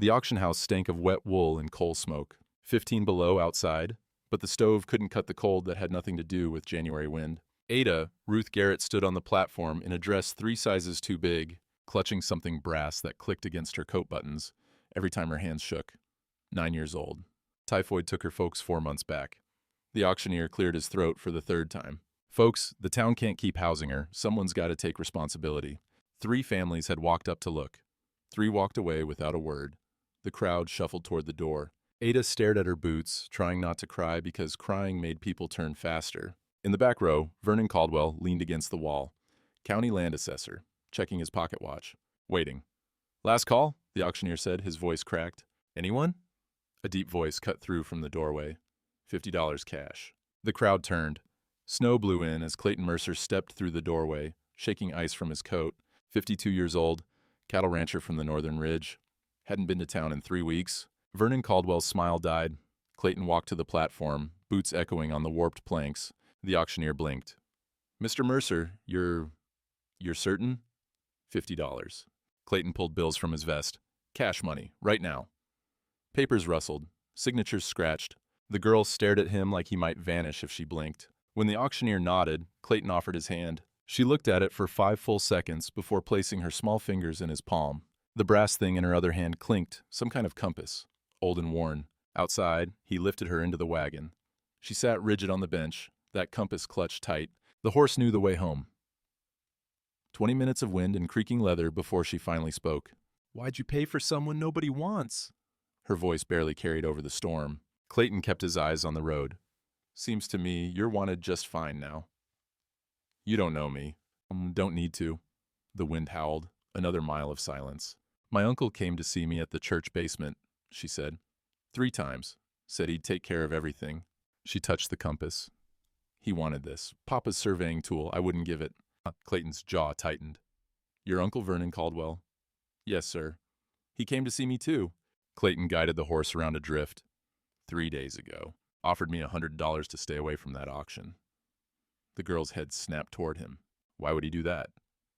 The auction house stank of wet wool and coal smoke. 15 below outside, but the stove couldn't cut the cold that had nothing to do with January wind. Ada, Ruth Garrett, stood on the platform in a dress 3 sizes too big, clutching something brass that clicked against her coat buttons every time her hands shook. 9 years old. Typhoid took her folks 4 months back. The auctioneer cleared his throat for the 3rd time. Folks, the town can't keep housing her. Someone's got to take responsibility. 3 families had walked up to look. 3 walked away without a word. The crowd shuffled toward the door. Ada stared at her boots, trying not to cry because crying made people turn faster. In the back row, Vernon Caldwell leaned against the wall. County land assessor, checking his pocket watch. Waiting. Last call, the auctioneer said, his voice cracked. Anyone? A deep voice cut through from the doorway. $50 cash. The crowd turned. Snow blew in as Clayton Mercer stepped through the doorway, shaking ice from his coat. 52 years old, cattle rancher from the northern ridge. Hadn't been to town in 3 weeks. Vernon Caldwell's smile died. Clayton walked to the platform, boots echoing on the warped planks. The auctioneer blinked. Mr. Mercer, you're certain? $50. Clayton pulled bills from his vest. Cash money, right now. Papers rustled. Signatures scratched. The girl stared at him like he might vanish if she blinked. When the auctioneer nodded, Clayton offered his hand. She looked at it for 5 full seconds before placing her small fingers in his palm. The brass thing in her other hand clinked, some kind of compass, old and worn. Outside, he lifted her into the wagon. She sat rigid on the bench, that compass clutched tight. The horse knew the way home. 20 minutes of wind and creaking leather before she finally spoke. Why'd you pay for someone nobody wants? Her voice barely carried over the storm. Clayton kept his eyes on the road. Seems to me you're wanted just fine now. You don't know me. Don't need to. The wind howled. Another mile of silence. My uncle came to see me at the church basement, she said. 3 times. Said he'd take care of everything. She touched the compass. He wanted this. Papa's surveying tool. I wouldn't give it. Clayton's jaw tightened. Your Uncle Vernon Caldwell? Yes, sir. He came to see me too. Clayton guided the horse around a drift. 3 days ago. Offered me $100 to stay away from that auction. The girl's head snapped toward him. Why would he do that?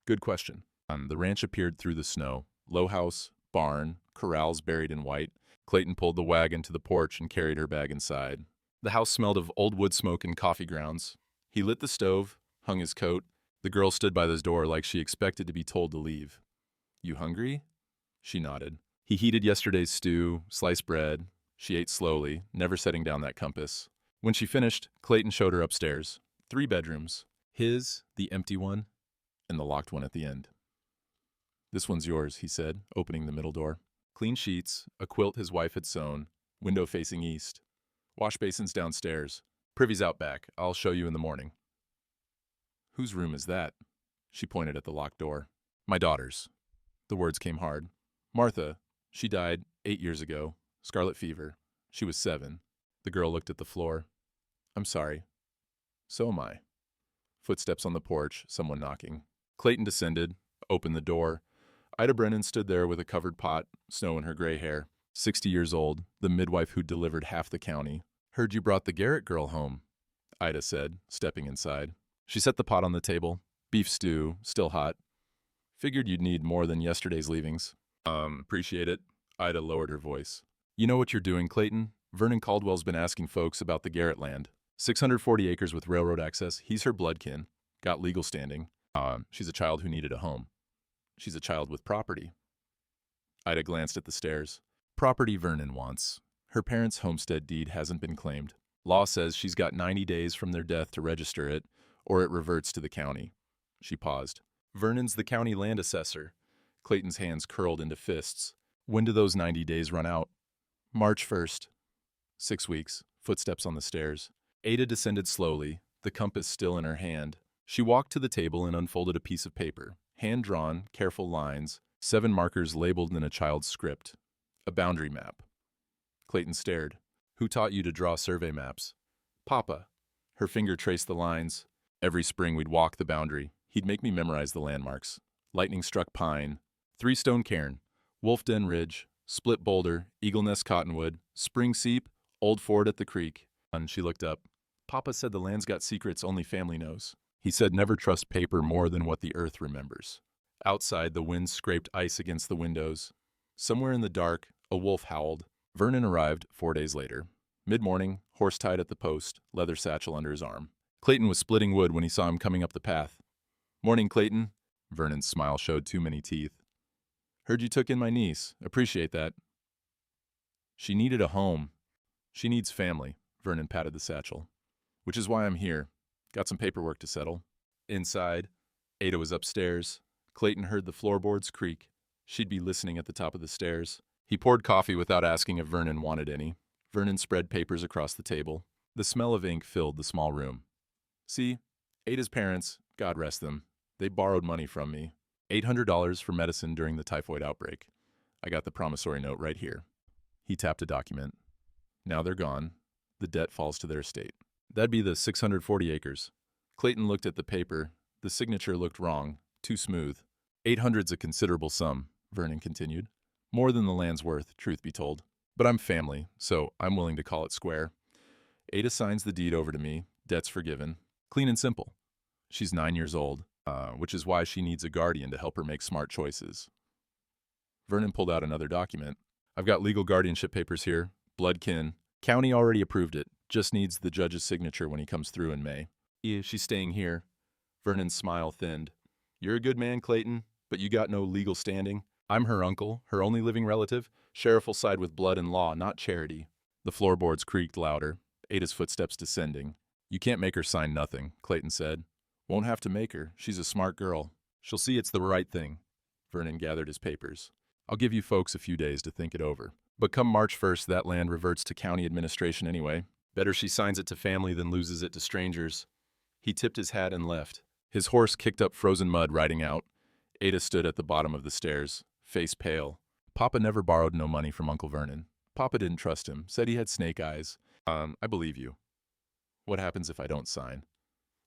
Good question. The ranch appeared through the snow. Low house, barn, corrals buried in white. Clayton pulled the wagon to the porch and carried her bag inside. The house smelled of old wood smoke and coffee grounds. He lit the stove, hung his coat. The girl stood by the door like she expected to be told to leave. You hungry? She nodded. He heated yesterday's stew, sliced bread. She ate slowly, never setting down that compass. When she finished, Clayton showed her upstairs. 3 bedrooms. His, the empty one, and the locked one at the end. This one's yours, he said, opening the middle door. Clean sheets, a quilt his wife had sewn, window facing east. Wash basins downstairs. Privy's out back. I'll show you in the morning. Whose room is that? She pointed at the locked door. My daughter's. The words came hard. Martha. She died 8 years ago. Scarlet fever. She was 7. The girl looked at the floor. I'm sorry. So am I. Footsteps on the porch, someone knocking. Clayton descended, opened the door. Ida Brennan stood there with a covered pot, snow in her gray hair. 60 years old, the midwife who'd delivered half the county. Heard you brought the Garrett girl home, Ida said, stepping inside. She set the pot on the table. Beef stew, still hot. Figured you'd need more than yesterday's leavings. Appreciate it. Ida lowered her voice. You know what you're doing, Clayton? Vernon Caldwell's been asking folks about the Garrett land. 640 acres with railroad access. He's her bloodkin. Got legal standing. She's a child who needed a home. She's a child with property. Ida glanced at the stairs. Property Vernon wants. Her parents' homestead deed hasn't been claimed. Law says she's got 90 days from their death to register it, or it reverts to the county. She paused. Vernon's the county land assessor. Clayton's hands curled into fists. When do those 90 days run out? March 1st. 6 weeks. Footsteps on the stairs. Ada descended slowly, the compass still in her hand. She walked to the table and unfolded a piece of paper. Hand-drawn, careful lines, 7 markers labeled in a child's script. A boundary map. Clayton stared. Who taught you to draw survey maps? Papa. Her finger traced the lines. Every spring we'd walk the boundary. He'd make me memorize the landmarks. Lightning-struck pine. 3-stone cairn. Wolf Den Ridge. Split boulder. Eagle Nest Cottonwood. Spring Seep. Old ford at the creek. And she looked up. Papa said the land's got secrets only family knows. He said never trust paper more than what the earth remembers. Outside, the wind scraped ice against the windows. Somewhere in the dark, A wolf howled. Vernon arrived 4 days later. Mid-morning, horse tied at the post, leather satchel under his arm. Clayton was splitting wood when he saw him coming up the path. "Morning, Clayton." Vernon's smile showed too many teeth. "Heard you took in my niece. Appreciate that." "She needed a home." "She needs family." Vernon patted the satchel. "Which is why I'm here. Got some paperwork to settle." Inside, Ada was upstairs. Clayton heard the floorboards creak. She'd be listening at the top of the stairs. He poured coffee without asking if Vernon wanted any. Vernon spread papers across the table. The smell of ink filled the small room. "See, Ada's parents, God rest them, they borrowed money from me. $800 for medicine during the typhoid outbreak. I got the promissory note right here." He tapped a document. "Now they're gone. The debt falls to their estate. That'd be the 640 acres. Clayton looked at the paper. The signature looked wrong, too smooth. "800's a considerable sum," Vernon continued. "More than the land's worth, truth be told. But I'm family, so I'm willing to call it square. Ada signs the deed over to me. Debt's forgiven. Clean and simple. She's 9 years old, which is why she needs a guardian to help her make smart choices." Vernon pulled out another document. "I've got legal guardianship papers here. Blood kin. County already approved it. Just needs the judge's signature when he comes through in May. Yeah, she's staying here." Vernon's smile thinned. "You're a good man, Clayton, but you got no legal standing. I'm her uncle, her only living relative. Sheriff will side with blood and law, not charity." The floorboards creaked louder. Ada's footsteps descending. "You can't make her sign nothing," Clayton said. "Won't have to make her. She's a smart girl. She'll see it's the right thing." Vernon gathered his papers. "I'll give you folks a few days to think it over. But come March 1st, that land reverts to county administration anyway. Better she signs it to family than loses it to strangers." He tipped his hat and left. His horse kicked up frozen mud riding out. Ada stood at the bottom of the stairs, face pale. "Papa never borrowed no money from Uncle Vernon. Papa didn't trust him, said he had snake eyes. I believe you. What happens if I don't sign?"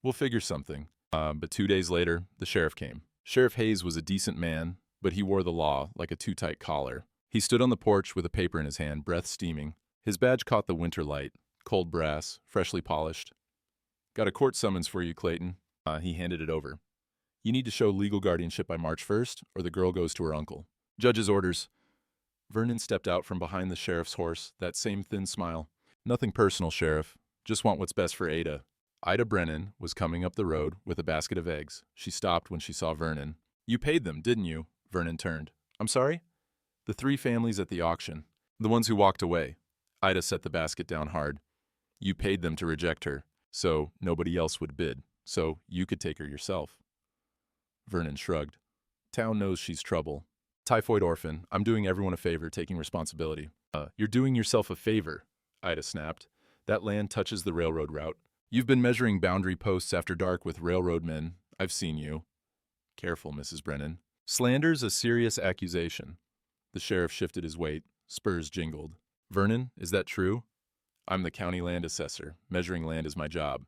"We'll figure something." But 2 days later, the sheriff came. Sheriff Hayes was a decent man, but he wore the law like a too-tight collar. He stood on the porch with a paper in his hand, breath steaming. His badge caught the winter light, cold brass, freshly polished. "Got a court summons for you, Clayton." He handed it over. "You need to show legal guardianship by March 1st, or the girl goes to her uncle. Judge's orders." Vernon stepped out from behind the sheriff's horse, that same thin smile. "Nothing personal, Sheriff. Just want what's best for Ada." Ida Brennan was coming up the road with a basket of eggs. She stopped when she saw Vernon. "You paid them, didn't you?" Vernon turned. "I'm sorry?" "The 3 families at the auction. The ones who walked away." Ida set the basket down hard. "You paid them to reject her, so nobody else would bid, so you could take her yourself." Vernon shrugged. "Town knows she's trouble. Typhoid orphan. I'm doing everyone a favor, taking responsibility." You're doing yourself a favor," Ida snapped. "That land touches the railroad route. You've been measuring boundary posts after dark with railroad men. I've seen you." "Careful, Mrs. Brennan. Slander's a serious accusation." The sheriff shifted his weight. Spurs jingled. "Vernon, is that true?" "I'm the county land assessor. Measuring land is my job."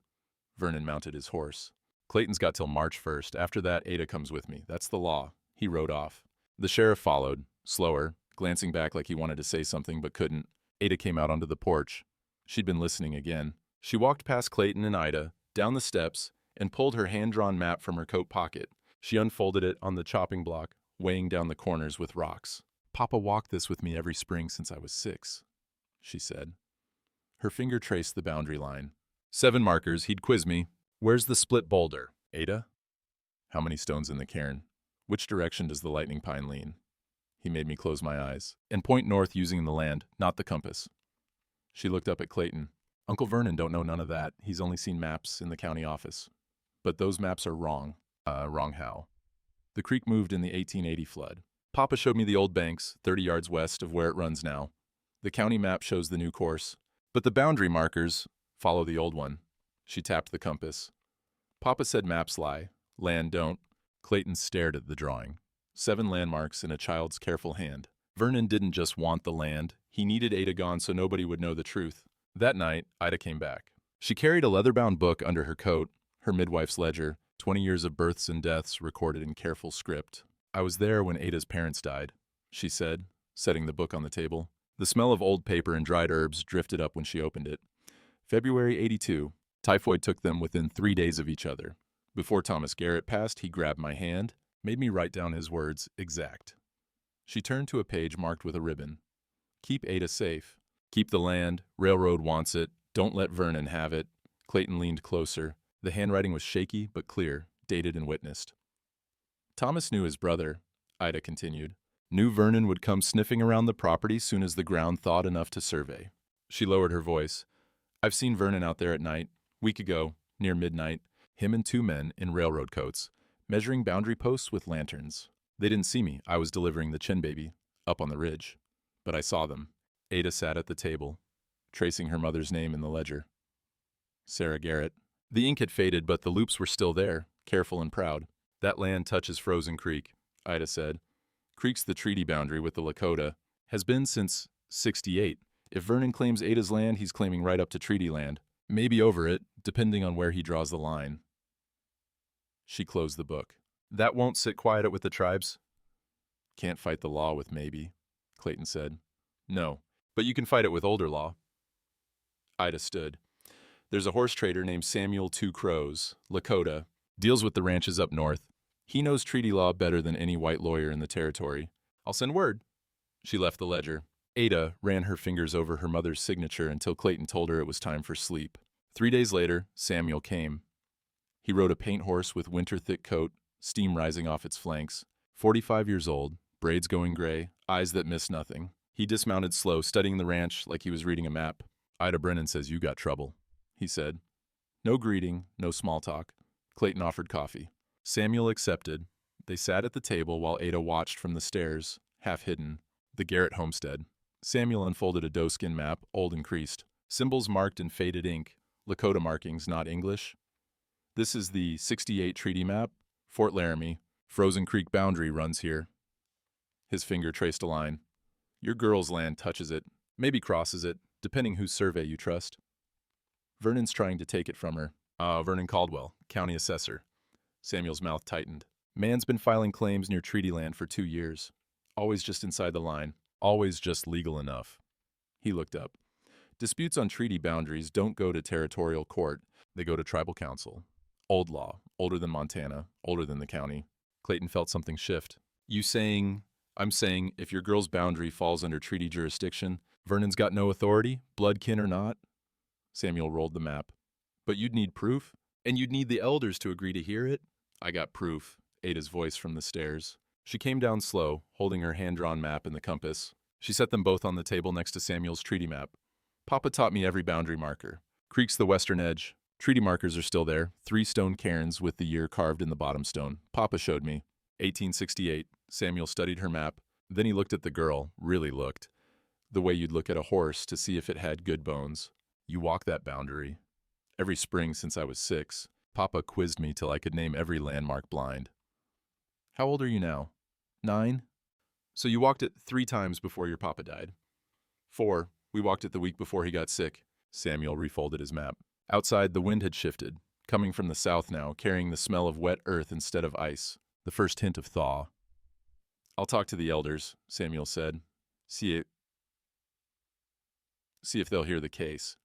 Vernon mounted his horse. "Clayton's got till March 1st. After that, Ada comes with me. That's the law." He rode off. The sheriff followed, slower, glancing back like he wanted to say something but couldn't. Ada came out onto the porch. She'd been listening again. She walked past Clayton and Ida, down the steps, and pulled her hand-drawn map from her coat pocket. She unfolded it on the chopping block, weighing down the corners with rocks. "Papa walked this with me every spring since I was 6, she said. Her finger traced the boundary line. 7 markers, he'd quiz me. "Where's the split boulder?" "Ada?" "How many stones in the cairn?" "Which direction does the lightning pine lean?" He made me close my eyes. "And point north using the land, not the compass." She looked up at Clayton. "Uncle Vernon don't know none of that. He's only seen maps in the county office. But those maps are wrong." Wrong how?" "The creek moved in the 1880 flood. Papa showed me the old banks, 30 yards west of where it runs now. The county map shows the new course. But the boundary markers follow the old one." She tapped the compass. "Papa said maps lie. Land don't." Clayton stared at the drawing. 7 landmarks in a child's careful hand. Vernon didn't just want the land. He needed Ada gone so nobody would know the truth. That night, Ida came back. She carried a leather-bound book under her coat, her midwife's ledger, 20 years of births and deaths recorded in careful script. "I was there when Ada's parents died," she said, setting the book on the table. The smell of old paper and dried herbs drifted up when she opened it. "February 82. Typhoid took them within 3 days of each other. Before Thomas Garrett passed, he grabbed my hand, made me write down his words exact." She turned to a page marked with a ribbon. Keep Ada safe. Keep the land. Railroad wants it. Don't let Vernon have it. Clayton leaned closer. The handwriting was shaky but clear, dated and witnessed. Thomas knew his brother, Ida continued. Knew Vernon would come sniffing around the property soon as the ground thawed enough to survey. She lowered her voice. I've seen Vernon out there at night, week ago, near midnight, him and 2 men in railroad coats, measuring boundary posts with lanterns. They didn't see me. I was delivering the chin baby, up on the ridge. But I saw them. Ada sat at the table, tracing her mother's name in the ledger. Sarah Garrett. The ink had faded, but the loops were still there, careful and proud. That land touches Frozen Creek, Ida said. Creek's the treaty boundary with the Lakota. Has been since '68. If Vernon claims Ada's land, he's claiming right up to treaty land. Maybe over it, depending on where he draws the line. She closed the book. That won't sit quiet with the tribes? Can't fight the law with maybe, Clayton said. No, but you can fight it with older law. Ida stood. There's a horse trader named Samuel Two Crows, Lakota, deals with the ranches up north. He knows treaty law better than any white lawyer in the territory. I'll send word. She left the ledger. Ada ran her fingers over her mother's signature until Clayton told her it was time for sleep. 3 days later, Samuel came. He rode a paint horse with winter-thick coat, steam rising off its flanks. 45 years old, braids going gray, eyes that miss nothing. He dismounted slow, studying the ranch like he was reading a map. Ida Brennan says you got trouble, he said. No greeting, no small talk. Clayton offered coffee. Samuel accepted. They sat at the table while Ada watched from the stairs, half hidden, the Garrett homestead. Samuel unfolded a doeskin map, old and creased. Symbols marked in faded ink, Lakota markings, not English. This is the '68 treaty map. Fort Laramie. Frozen Creek boundary runs here. His finger traced a line. Your girl's land touches it, maybe crosses it, depending whose survey you trust. Vernon's trying to take it from her. Vernon Caldwell, county assessor. Samuel's mouth tightened. Man's been filing claims near treaty land for 2 years. Always just inside the line. Always just legal enough. He looked up. Disputes on treaty boundaries don't go to territorial court. They go to tribal council. Old law, older than Montana, older than the county. Clayton felt something shift. I'm saying, if your girl's boundary falls under treaty jurisdiction, Vernon's got no authority, blood kin or not? Samuel rolled the map. But you'd need proof, and you'd need the elders to agree to hear it. I got proof, Ada's voice from the stairs. She came down slow, holding her hand-drawn map and the compass. She set them both on the table next to Samuel's treaty map. Papa taught me every boundary marker. Creek's the western edge. Treaty markers are still there, 3 stone cairns with the year carved in the bottom stone. Papa showed me. 1868. Samuel studied her map. Then he looked at the girl, really looked. The way you'd look at a horse to see if it had good bones. You walk that boundary. Every spring since I was 6, Papa quizzed me till I could name every landmark blind. How old are you now? 9? So you walked it 3 times before your papa died. 4. We walked it the week before he got sick. Samuel refolded his map. Outside, the wind had shifted, coming from the south now, carrying the smell of wet earth instead of ice, the first hint of thaw. I'll talk to the elders, Samuel said. See if they'll hear the case.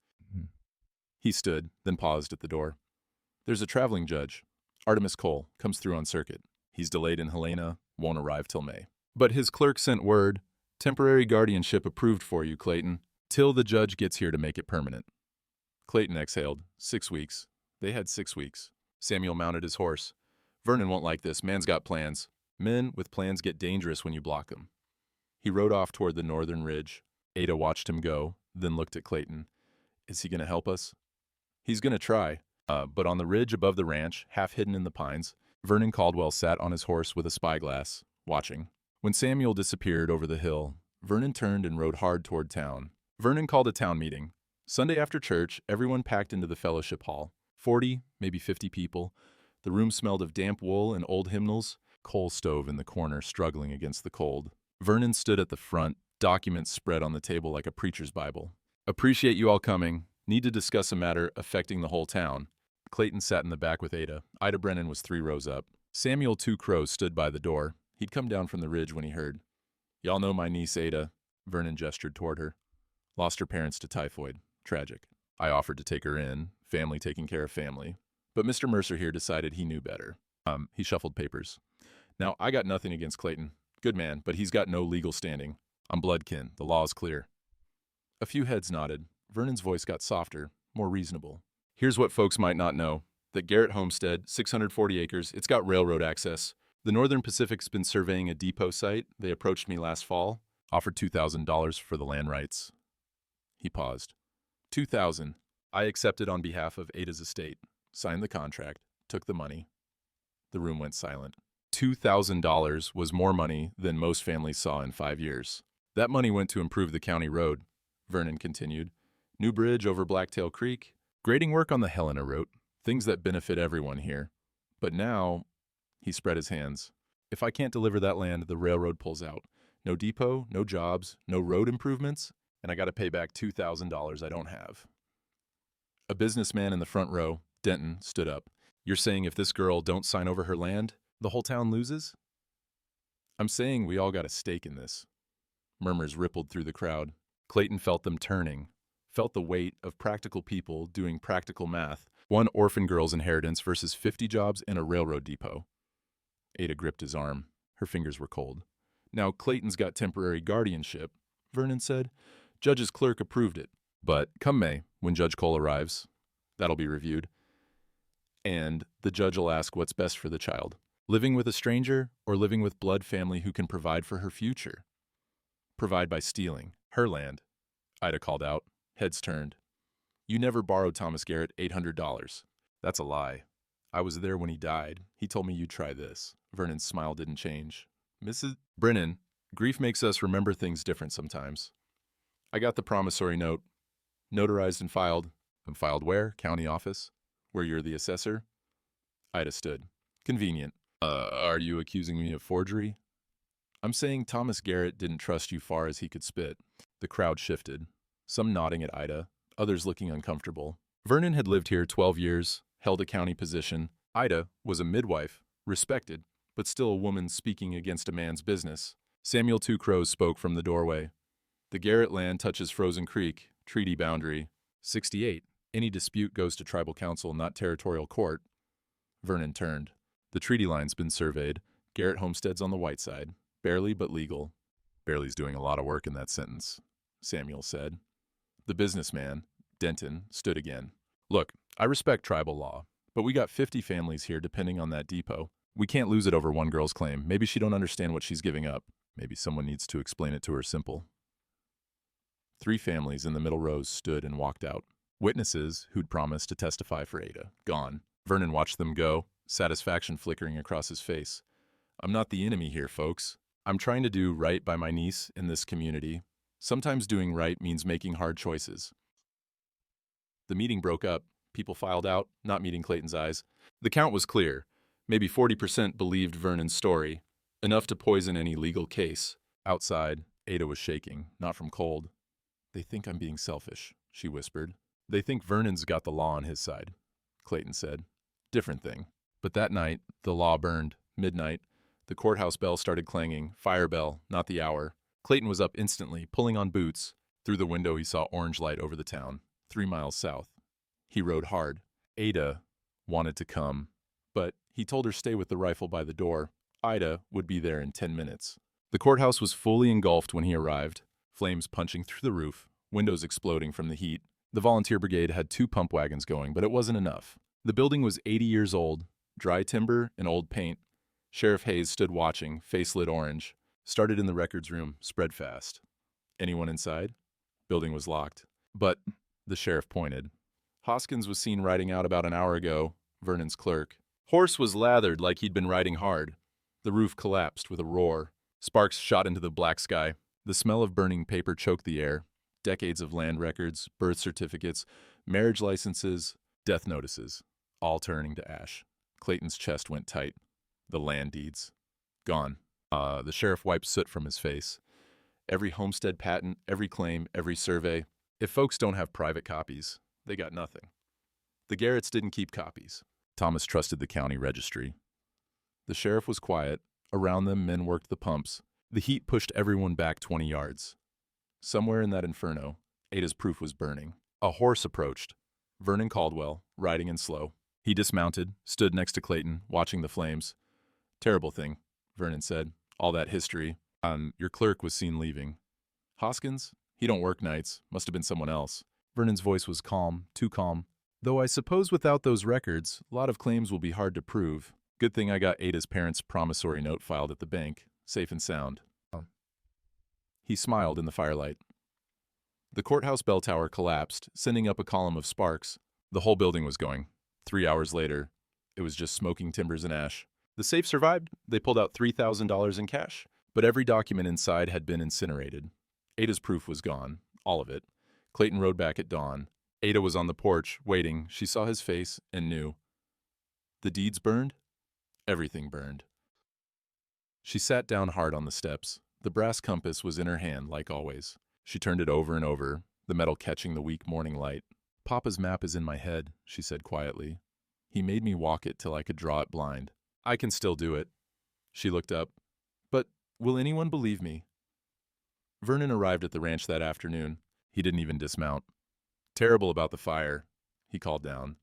He stood, then paused at the door. There's a traveling judge. Artemis Cole comes through on circuit. He's delayed in Helena, won't arrive till May. But his clerk sent word, temporary guardianship approved for you, Clayton, till the judge gets here to make it permanent. Clayton exhaled. 6 weeks. They had 6 weeks. Samuel mounted his horse. Vernon won't like this. Man's got plans. Men with plans get dangerous when you block them. He rode off toward the northern ridge. Ada watched him go, then looked at Clayton. Is he going to help us? He's going to try. But on the ridge above the ranch, half hidden in the pines, Vernon Caldwell sat on his horse with a spyglass, watching. When Samuel disappeared over the hill, Vernon turned and rode hard toward town. Vernon called a town meeting. Sunday after church, everyone packed into the fellowship hall. 40, maybe 50 people. The room smelled of damp wool and old hymnals. Coal stove in the corner, struggling against the cold. Vernon stood at the front, documents spread on the table like a preacher's Bible. Appreciate you all coming. Need to discuss a matter affecting the whole town. Clayton sat in the back with Ada. Ida Brennan was 3 rows up. Samuel Two Crows stood by the door. He'd come down from the ridge when he heard. Y'all know my niece Ada. Vernon gestured toward her. Lost her parents to typhoid. Tragic. I offered to take her in, family taking care of family. But Mr. Mercer here decided he knew better. He shuffled papers. Now, I got nothing against Clayton. Good man, but he's got no legal standing. I'm bloodkin. The law is clear. A few heads nodded. Vernon's voice got softer, more reasonable. Here's what folks might not know. That Garrett homestead, 640 acres, it's got railroad access. The Northern Pacific's been surveying a depot site. They approached me last fall, offered $2,000 for the land rights. He paused. $2,000. I accepted on behalf of Ada's estate, signed the contract, took the money. The room went silent. $2,000 was more money than most families saw in 5 years. That money went to improve the county road, Vernon continued. New bridge over Blacktail Creek, grading work on the Helena route, things that benefit everyone here. But now, he spread his hands. If I can't deliver that land, the railroad pulls out. No depot, no jobs, no road improvements, and I got to pay back $2,000 I don't have. A businessman in the front row, Denton, stood up. You're saying if this girl don't sign over her land, the whole town loses? I'm saying we all got a stake in this. Murmurs rippled through the crowd. Clayton felt them turning, felt the weight of practical people doing practical math. One orphan girl's inheritance versus 50 jobs in a railroad depot. Ada gripped his arm. Her fingers were cold. Now Clayton's got temporary guardianship, Vernon said. Judge's clerk approved it. But come May, when Judge Cole arrives, that'll be reviewed. And the judge will ask what's best for the child. Living with a stranger or living with blood family who can provide for her future? Provide by stealing her land, Ida called out. Heads turned. You never borrowed Thomas Garrett $800. That's a lie. I was there when he died. He told me you'd try this. Vernon's smile didn't change. Mrs. Brennan, grief makes us remember things different sometimes. I got the promissory note. Notarized and filed. And filed where? County office? Where you're the assessor? Ida stood. Convenient. Are you accusing me of forgery? I'm saying Thomas Garrett didn't trust you far as he could spit. The crowd shifted. Some nodding at Ida, others looking uncomfortable. Vernon had lived here 12 years, held a county position. Ida was a midwife, respected, but still a woman speaking against a man's business. Samuel Two Crows spoke from the doorway. The Garrett land touches Frozen Creek, treaty boundary. 68. Any dispute goes to tribal council, not territorial court. Vernon turned. The treaty line's been surveyed. Garrett homestead's on the white side. Barely, but legal. Barely's doing a lot of work in that sentence, Samuel said. The businessman, Denton, stood again. Look, I respect tribal law, but we got 50 families here depending on that depot. We can't lose it over one girl's claim. Maybe she don't understand what she's giving up. Maybe someone needs to explain it to her simple. 3 families in the middle rows stood and walked out. Witnesses who'd promised to testify for Ada, gone. Vernon watched them go, satisfaction flickering across his face. I'm not the enemy here, folks. I'm trying to do right by my niece in this community. Sometimes doing right means making hard choices. The meeting broke up. People filed out, not meeting Clayton's eyes. The count was clear. Maybe 40% believed Vernon's story, enough to poison any legal case. Outside, Ada was shaking, not from cold. They think I'm being selfish, she whispered. They think Vernon's got the law on his side, Clayton said. Different thing. But that night, the law burned. Midnight. The courthouse bell started clanging. Fire bell, not the hour. Clayton was up instantly, pulling on boots. Through the window, he saw orange light over the town, 3 miles south. He rode hard. Ada wanted to come, but he told her stay with the rifle by the door. Ida would be there in 10 minutes. The courthouse was fully engulfed when he arrived, flames punching through the roof, windows exploding from the heat. The volunteer brigade had 2 pump wagons going, but it wasn't enough. The building was 80 years old, dry timber and old paint. Sheriff Hayes stood watching, face lit orange. Started in the records room, spread fast. Anyone inside? Building was locked. But, the sheriff pointed. Hoskins was seen riding out about an hour ago, Vernon's clerk. Horse was lathered like he'd been riding hard. The roof collapsed with a roar. Sparks shot into the black sky. The smell of burning paper choked the air. Decades of land records, birth certificates, marriage licenses, death notices, all turning to ash. Clayton's chest went tight. The land deeds. Gone. The sheriff wiped soot from his face. Every homestead patent, every claim, every survey. If folks don't have private copies, they got nothing. The Garretts didn't keep copies. Thomas trusted the county registry. The sheriff was quiet. Around them, men worked the pumps. The heat pushed everyone back 20 yards. Somewhere in that inferno, Ada's proof was burning. A horse approached. Vernon Caldwell, riding in slow. He dismounted, stood next to Clayton, watching the flames. Terrible thing, Vernon said. All that history. Your clerk was seen leaving. Hoskins? He don't work nights. Must have been someone else. Vernon's voice was calm, too calm. Though I suppose without those records, a lot of claims will be hard to prove. Good thing I got Ada's parents' promissory note filed at the bank, safe and sound. He smiled in the firelight. The courthouse bell tower collapsed, sending up a column of sparks. The whole building was going. 3 hours later, it was just smoking timbers and ash. The safe survived. They pulled out $3,000 in cash, but every document inside had been incinerated. Ada's proof was gone, all of it. Clayton rode back at dawn. Ada was on the porch, waiting. She saw his face and knew. The deeds burned? Everything burned. She sat down hard on the steps. The brass compass was in her hand, like always. She turned it over and over, the metal catching the weak morning light. Papa's map is in my head, she said quietly. He made me walk it till I could draw it blind. I can still do it. She looked up. But will anyone believe me? Vernon arrived at the ranch that afternoon. He didn't even dismount. Terrible about the fire, he called down.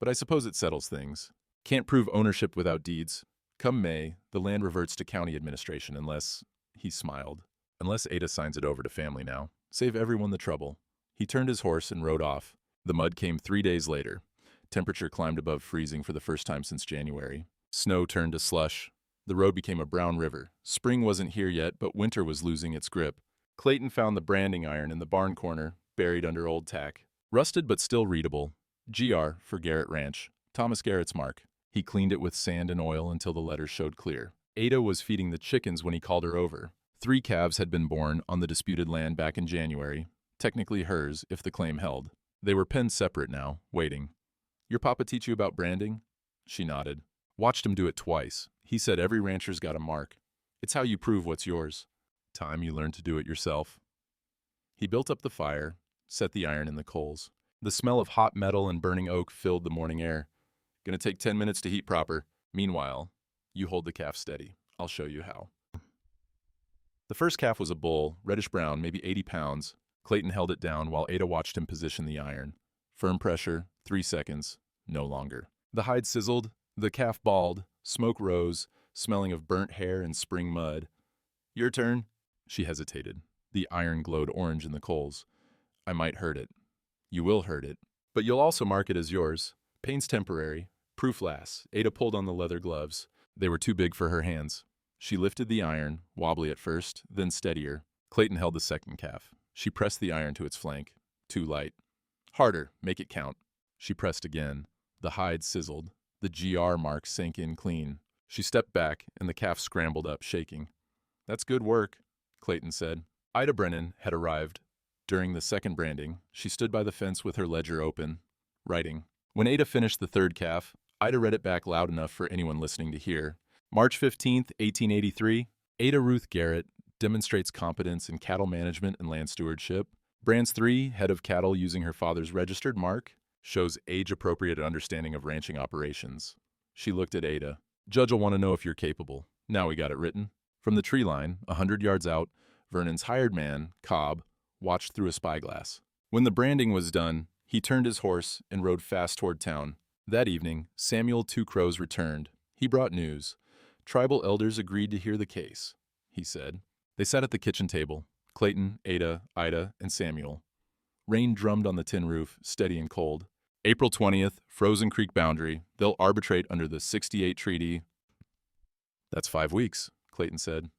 But I suppose it settles things. Can't prove ownership without deeds. Come May, the land reverts to county administration unless, he smiled, unless Ada signs it over to family now. Save everyone the trouble. He turned his horse and rode off. The mud came 3 days later. Temperature climbed above freezing for the first time since January. Snow turned to slush. The road became a brown river. Spring wasn't here yet, but winter was losing its grip. Clayton found the branding iron in the barn corner, buried under old tack. Rusted but still readable. GR for Garrett Ranch. Thomas Garrett's mark. He cleaned it with sand and oil until the letters showed clear. Ada was feeding the chickens when he called her over. 3 calves had been born on the disputed land back in January. Technically hers, if the claim held. They were penned separate now, waiting. Your papa teach you about branding? She nodded. Watched him do it twice. He said every rancher's got a mark. It's how you prove what's yours. Time you learn to do it yourself. He built up the fire, set the iron in the coals. The smell of hot metal and burning oak filled the morning air. Gonna take 10 minutes to heat proper. Meanwhile, you hold the calf steady. I'll show you how. The first calf was a bull, reddish-brown, maybe 80 pounds. Clayton held it down while Ada watched him position the iron. Firm pressure, 3 seconds, no longer. The hide sizzled, the calf bawled, smoke rose, smelling of burnt hair and spring mud. Your turn. She hesitated. The iron glowed orange in the coals. I might hurt it. You will hurt it. But you'll also mark it as yours. Pain's temporary. Proof lasts. Ada pulled on the leather gloves. They were too big for her hands. She lifted the iron, wobbly at first, then steadier. Clayton held the second calf. She pressed the iron to its flank. Too light. Harder. Make it count. She pressed again. The hide sizzled. The GR mark sank in clean. She stepped back, and the calf scrambled up, shaking. That's good work, Clayton said. Ida Brennan had arrived. During the second branding, she stood by the fence with her ledger open, writing. When Ada finished the third calf, Ida read it back loud enough for anyone listening to hear. March 15th, 1883, Ada Ruth Garrett demonstrates competence in cattle management and land stewardship. Brands 3, head of cattle using her father's registered mark, shows age-appropriate understanding of ranching operations. She looked at Ada. Judge will want to know if you're capable. Now we got it written. From the tree line, 100 yards out, Vernon's hired man, Cobb, watched through a spyglass. When the branding was done, he turned his horse and rode fast toward town. That evening, Samuel Two Crows returned. He brought news. Tribal elders agreed to hear the case, he said. They sat at the kitchen table, Clayton, Ada, Ida, and Samuel. Rain drummed on the tin roof, steady and cold. April 20th, Frozen Creek boundary. They'll arbitrate under the 68 treaty. That's 5 weeks, Clayton said.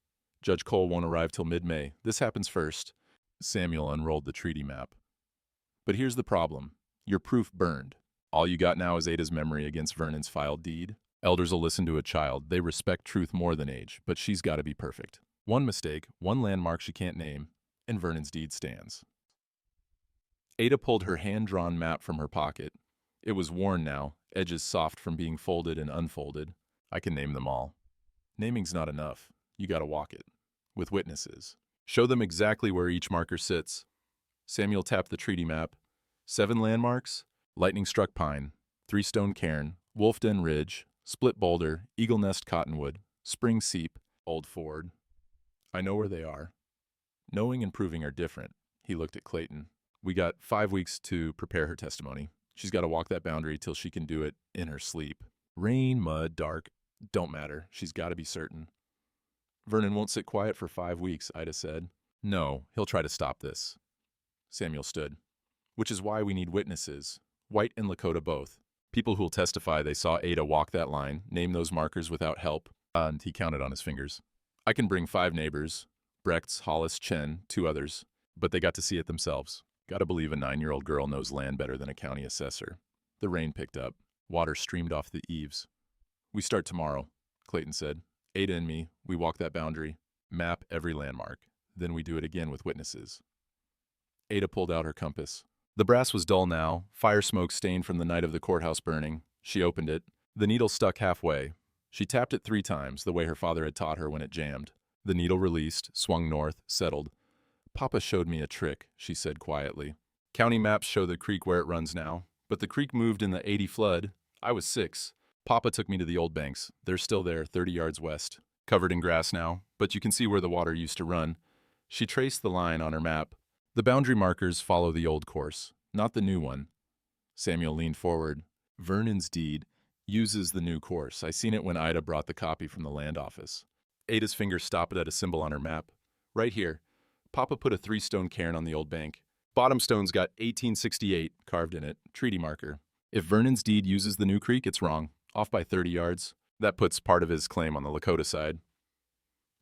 Judge Cole won't arrive till mid-May. This happens first. Samuel unrolled the treaty map. But here's the problem. Your proof burned. All you got now is Ada's memory against Vernon's filed deed. Elders will listen to a child. They respect truth more than age, but she's got to be perfect. One mistake, one landmark she can't name, and Vernon's deed stands. Ada pulled her hand-drawn map from her pocket. It was worn now, edges soft from being folded and unfolded. I can name them all. Naming's not enough. You gotta walk it. With witnesses. Show them exactly where each marker sits. Samuel tapped the treaty map. 7 landmarks: Lightning-struck pine, 3-stone cairn, Wolf Den Ridge, Split Boulder, Eagle Nest Cottonwood, Spring Seep, Old Ford. I know where they are. Knowing and proving are different. He looked at Clayton. We got 5 weeks to prepare her testimony. She's got to walk that boundary till she can do it in her sleep. Rain, mud, dark, don't matter. She's got to be certain. Vernon won't sit quiet for 5 weeks, Ida said. No, he'll try to stop this. Samuel stood. Which is why we need witnesses, White and Lakota both. People who'll testify they saw Ada walk that line, name those markers without help, and he counted on his fingers. I can bring 5 neighbors, Brechts, Hollis, Chen, 2 others, but they got to see it themselves. Gotta believe a 9-year-old girl knows land better than a county assessor. The rain picked up. Water streamed off the eaves. We start tomorrow, Clayton said. Ada and me, we walk that boundary, map every landmark. Then we do it again with witnesses. Ada pulled out her compass. The brass was dull now, fire smoke stained from the night of the courthouse burning. She opened it. The needle stuck halfway. She tapped it 3 times, the way her father had taught her when it jammed. The needle released, swung north, settled. Papa showed me a trick, she said quietly. County maps show the creek where it runs now, but the creek moved in the '80 flood. I was 6. Papa took me to the old banks. They're still there, 30 yards west. Covered in grass now, but you can see where the water used to run. She traced the line on her map. The boundary markers follow the old course, not the new one. Samuel leaned forward. Vernon's deed uses the new course. I seen it when Ida brought the copy from the land office. Ada's finger stopped at a symbol on her map. Right here. Papa put a 3-stone cairn on the old bank. Bottom stone's got 1868 carved in it, treaty marker. If Vernon's deed uses the new creek, it's wrong. Off by 30 yards. That puts part of his claim on the Lakota side.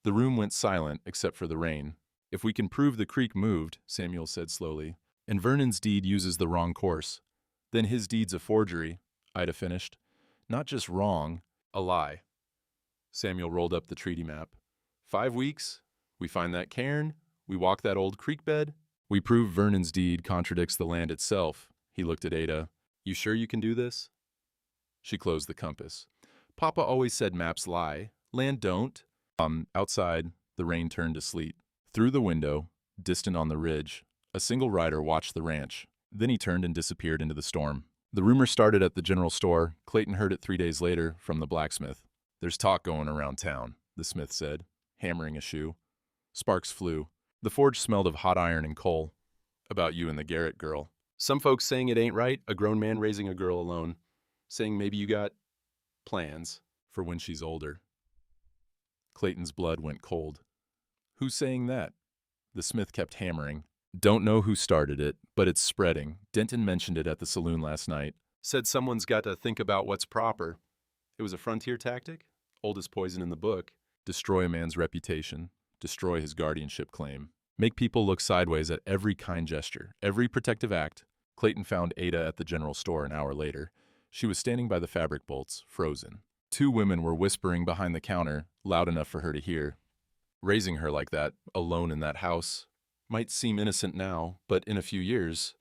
The room went silent except for the rain. If we can prove the creek moved, Samuel said slowly, and Vernon's deed uses the wrong course, then his deed's a forgery, Ida finished. Not just wrong, a lie. Samuel rolled up the treaty map. 5 weeks, we find that cairn, we walk that old creek bed, we prove Vernon's deed contradicts the land itself. He looked at Ada. You sure you can do this? She closed the compass. Papa always said maps lie. Land don't. Outside, the rain turned to sleet. Through the window, distant on the ridge, a single rider watched the ranch. Then he turned and disappeared into the storm. The rumor started at the general store. Clayton heard it 3 days later from the blacksmith. There's talk going around town, the smith said, hammering a shoe. Sparks flew. The forge smelled of hot iron and coal. About you and the Garrett girl. Some folks saying it ain't right, a grown man raising a girl alone. Saying maybe you got plans for when she's older. Clayton's blood went cold. Who's saying that? The smith kept hammering. Don't know who started it, but it's spreading. Denton mentioned it at the saloon last night. Said someone's got to think about what's proper. It was a frontier tactic? Oldest poison in the book. Destroy a man's reputation. Destroy his guardianship claim. Make people look sideways at every kind gesture, every protective act. Clayton found Ada at the general store an hour later. She was standing by the fabric bolts, frozen. 2 women were whispering behind the counter, loud enough for her to hear. Raising her like that, alone in that house, might seem innocent now, but in a few years,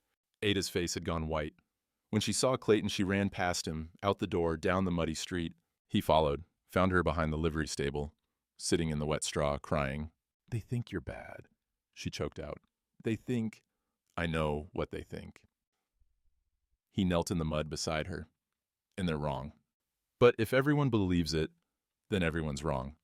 Ada's face had gone white. When she saw Clayton, she ran past him, out the door, down the muddy street. He followed, found her behind the livery stable, sitting in the wet straw, crying. They think you're bad, she choked out. They think I know what they think. He knelt in the mud beside her. And they're wrong. But if everyone believes it, then everyone's wrong.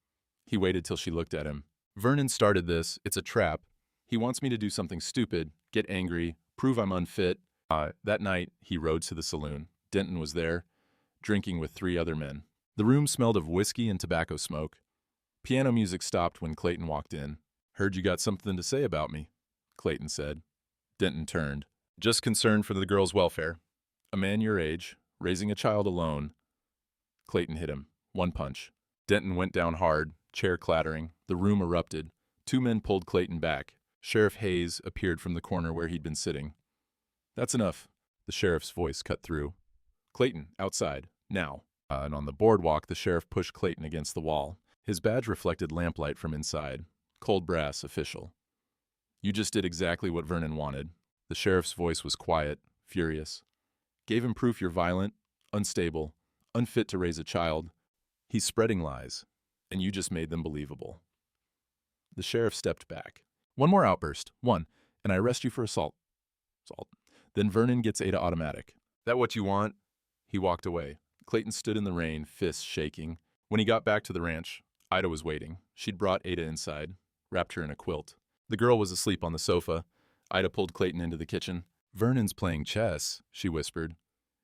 He waited till she looked at him. Vernon started this. It's a trap. He wants me to do something stupid, get angry, prove I'm unfit. That night, he rode to the saloon. Denton was there, drinking with 3 other men. The room smelled of whiskey and tobacco smoke. Piano music stopped when Clayton walked in. Heard you got something to say about me, Clayton said. Denton turned. Just concerned for the girl's welfare. A man your age, raising a child alone. Clayton hit him. 1 punch. Denton went down hard, chair clattering. The room erupted. 2 men pulled Clayton back. Sheriff Hayes appeared from the corner where he'd been sitting. That's enough. The sheriff's voice cut through. Clayton, outside. Now. And on the boardwalk, the sheriff pushed Clayton against the wall. His badge reflected lamplight from inside. Cold brass, official. You just did exactly what Vernon wanted. The sheriff's voice was quiet, furious. Gave him proof you're violent, unstable, unfit to raise a child. He's spreading lies, and you just made them believable. The sheriff stepped back. 1 more outburst. 1, and I arrest you for assault. Then Vernon gets Ada automatic. That what you want? He walked away. Clayton stood in the rain, fists shaking. When he got back to the ranch, Ida was waiting. She'd brought Ada inside, wrapped her in a quilt. The girl was asleep on the sofa. Ida pulled Clayton into the kitchen. Vernon's playing chess, she whispered.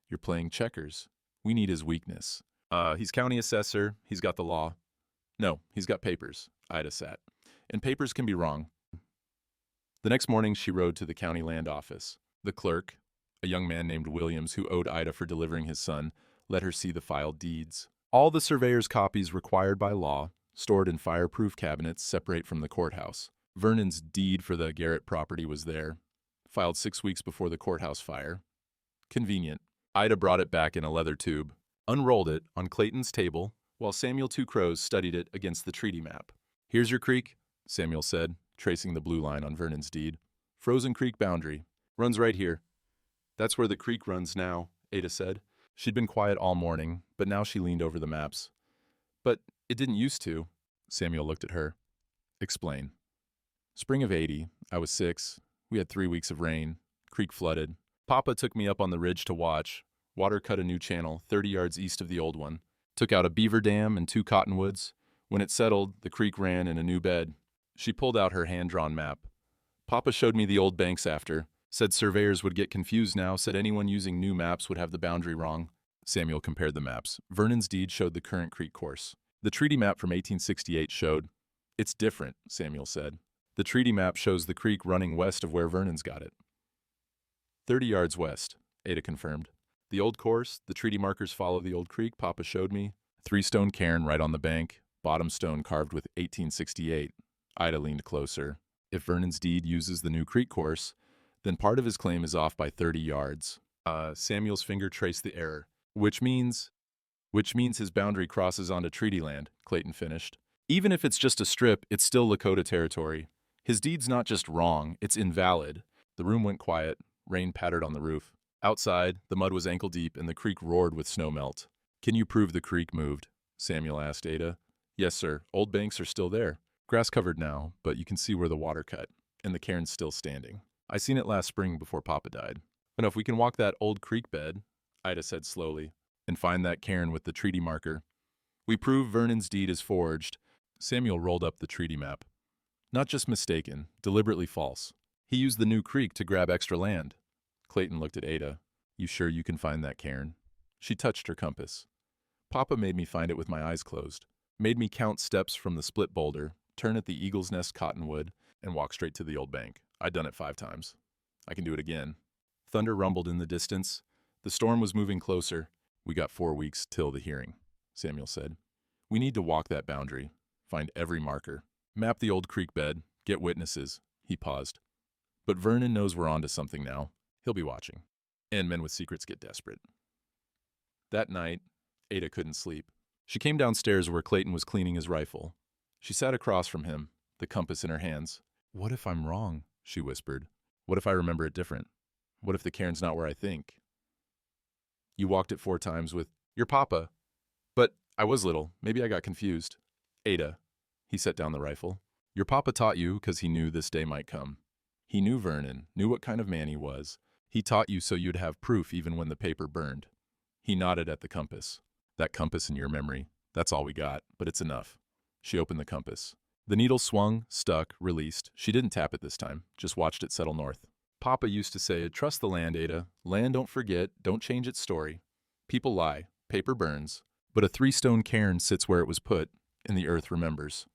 You're playing checkers. We need his weakness. He's county assessor. He's got the law. No, he's got papers. Ida sat. And papers can be wrong. The next morning, she rode to the county land office. The clerk, a young man named Williams who owed Ida for delivering his son, let her see the filed deeds. All the surveyor's copies required by law, stored in fireproof cabinets separate from the courthouse. Vernon's deed for the Garrett property was there, filed 6 weeks before the courthouse fire. Convenient. Ida brought it back in a leather tube, unrolled it on Clayton's table, while Samuel Two Crows studied it against the treaty map. "Here's your creek," Samuel said, tracing the blue line on Vernon's deed. "Frozen Creek boundary. Runs right here." "That's where the creek runs now," Ada said. She'd been quiet all morning, but now she leaned over the maps. "But it didn't used to." Samuel looked at her. "Explain." "Spring of '80. I was 6. We had 3 weeks of rain. Creek flooded. Papa took me up on the ridge to watch. Water cut a new channel 30 yards east of the old one. Took out a beaver dam and 2 cottonwoods. When it settled, the creek ran in a new bed." She pulled out her hand-drawn map. "Papa showed me the old banks after. Said surveyors would get confused now, said anyone using new maps would have the boundary wrong." Samuel compared the maps. Vernon's deed showed the current creek course. The treaty map from 1868 showed. "It's different," Samuel said. "The treaty map shows the creek running west of where Vernon's got it." 30 yards west, Ada confirmed. "The old course, the treaty markers follow the old creek Papa showed me. 3-stone cairn right on the bank, bottom stone carved with 1868. Ida leaned closer. "If Vernon's deed uses the new creek course, then part of his claim is off by 30 yards. Samuel's finger traced the error. Which means his boundary crosses onto treaty land," Clayton finished. "Even if it's just a strip, it's still Lakota territory. His deed's not just wrong, it's invalid." The room went quiet. Rain pattered on the roof. Outside, the mud was ankle-deep and the creek roared with snow melt. "Can you prove the creek moved?" Samuel asked Ada. "Yes, sir. Old banks are still there. Grass-covered now, but you can see where the water cut, and the cairn's still standing. I seen it last spring before Papa died." "But if we can walk that old creek bed," Ida said slowly, "and find that cairn with the treaty marker, we prove Vernon's deed is forged." Samuel rolled up the treaty map. "Not just mistaken, deliberately false. He used the new creek to grab extra land." Clayton looked at Ada. "You sure you can find that cairn?" She touched her compass. "Papa made me find it with my eyes closed. Made me count steps from the split boulder, turn at the Eagle's Nest cottonwood, and walk straight to the old bank. I'd done it 5 times. I can do it again." Thunder rumbled in the distance. The storm was moving closer. "We got 4 weeks till the hearing," Samuel said. "We need to walk that boundary, find every marker, map the old creek bed, get witnesses." He paused. "But Vernon knows we're onto something now. He'll be watching. And men with secrets get desperate." That night, Ada couldn't sleep. She came downstairs where Clayton was cleaning his rifle. She sat across from him, the compass in her hands. "What if I'm wrong?" she whispered. "What if I remember it different? What if the cairn's not where I think?" "You walked it 4 times with your papa." "But I was little. Maybe I got confused." "Ada," he set down the rifle, "your papa taught you because he knew this day might come. He knew Vernon, knew what kind of man he was. He taught you so you'd have proof even when the paper burned." He nodded at the compass. "That compass in your memory, that's all we got, but it's enough." She opened the compass. The needle swung, stuck, released. She didn't tap it this time, just watched it settle north. "Papa used to say, trust the land, Ada. Land don't forget, don't change its story. People lie, paper burns, but a 3-stone cairn sits where it was put, and the earth remembers."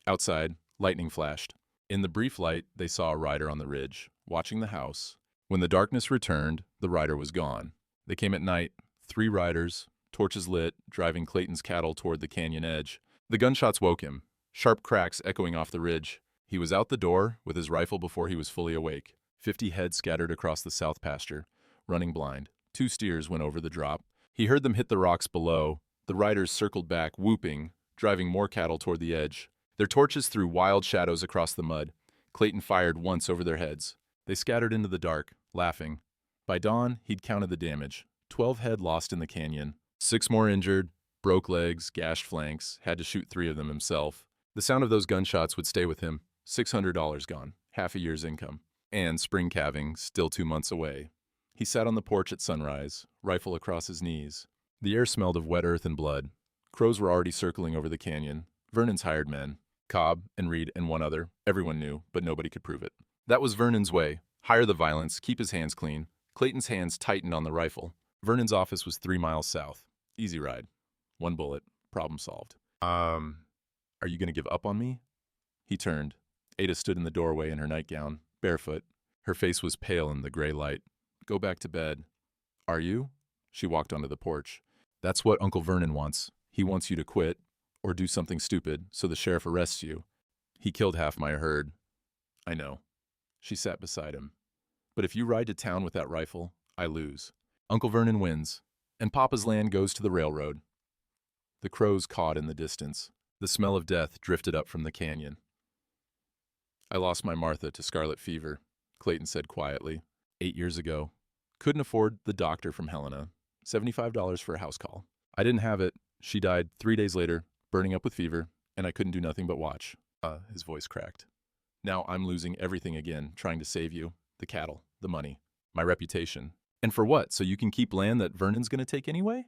Outside, lightning flashed. In the brief light, they saw a rider on the ridge, watching the house. When the darkness returned, the rider was gone. They came at night, 3 riders, torches lit, driving Clayton's cattle toward the canyon edge. The gunshots woke him, sharp cracks echoing off the ridge. He was out the door with his rifle before he was fully awake. 50 head scattered across the south pasture, running blind. 2 steers went over the drop. He heard them hit the rocks below. The riders circled back, whooping, driving more cattle toward the edge. Their torches threw wild shadows across the mud. Clayton fired once over their heads. They scattered into the dark, laughing. By dawn, he'd counted the damage. 12 head lost in the canyon. 6 more injured, broke legs, gashed flanks, had to shoot 3 of them himself. The sound of those gunshots would stay with him. $600 gone, half a year's income. And spring calving, still 2 months away. He sat on the porch at sunrise, rifle across his knees. The air smelled of wet earth and blood. Crows were already circling over the canyon. Vernon's hired men. Cobb and Reed and 1 other. Everyone knew, but nobody could prove it. That was Vernon's way. Hire the violence, keep his hands clean. Clayton's hands tightened on the rifle. Vernon's office was 3 miles south. Easy ride. 1 bullet. Problem solved. Are you going to give up on me?" He turned. Ada stood in the doorway in her nightgown, barefoot. Her face was pale in the gray light. Go back to bed. Are you? She walked onto the porch. That's what Uncle Vernon wants. He wants you to quit, or do something stupid, so the sheriff arrests you. He killed half my herd. I know. She sat beside him. But if you ride to town with that rifle, I lose. Uncle Vernon wins, and Papa's land goes to the railroad. The crows cawed in the distance. The smell of death drifted up from the canyon. I lost my Martha to scarlet fever, Clayton said quietly. 8 years ago. Couldn't afford the doctor from Helena. $75 for a house call. I didn't have it. She died 3 days later, burning up with fever, and I couldn't do nothing but watch. His voice cracked. Now I'm losing everything again, trying to save you. The cattle, the money, my reputation. And for what? So you can keep land that Vernon's going to take anyway?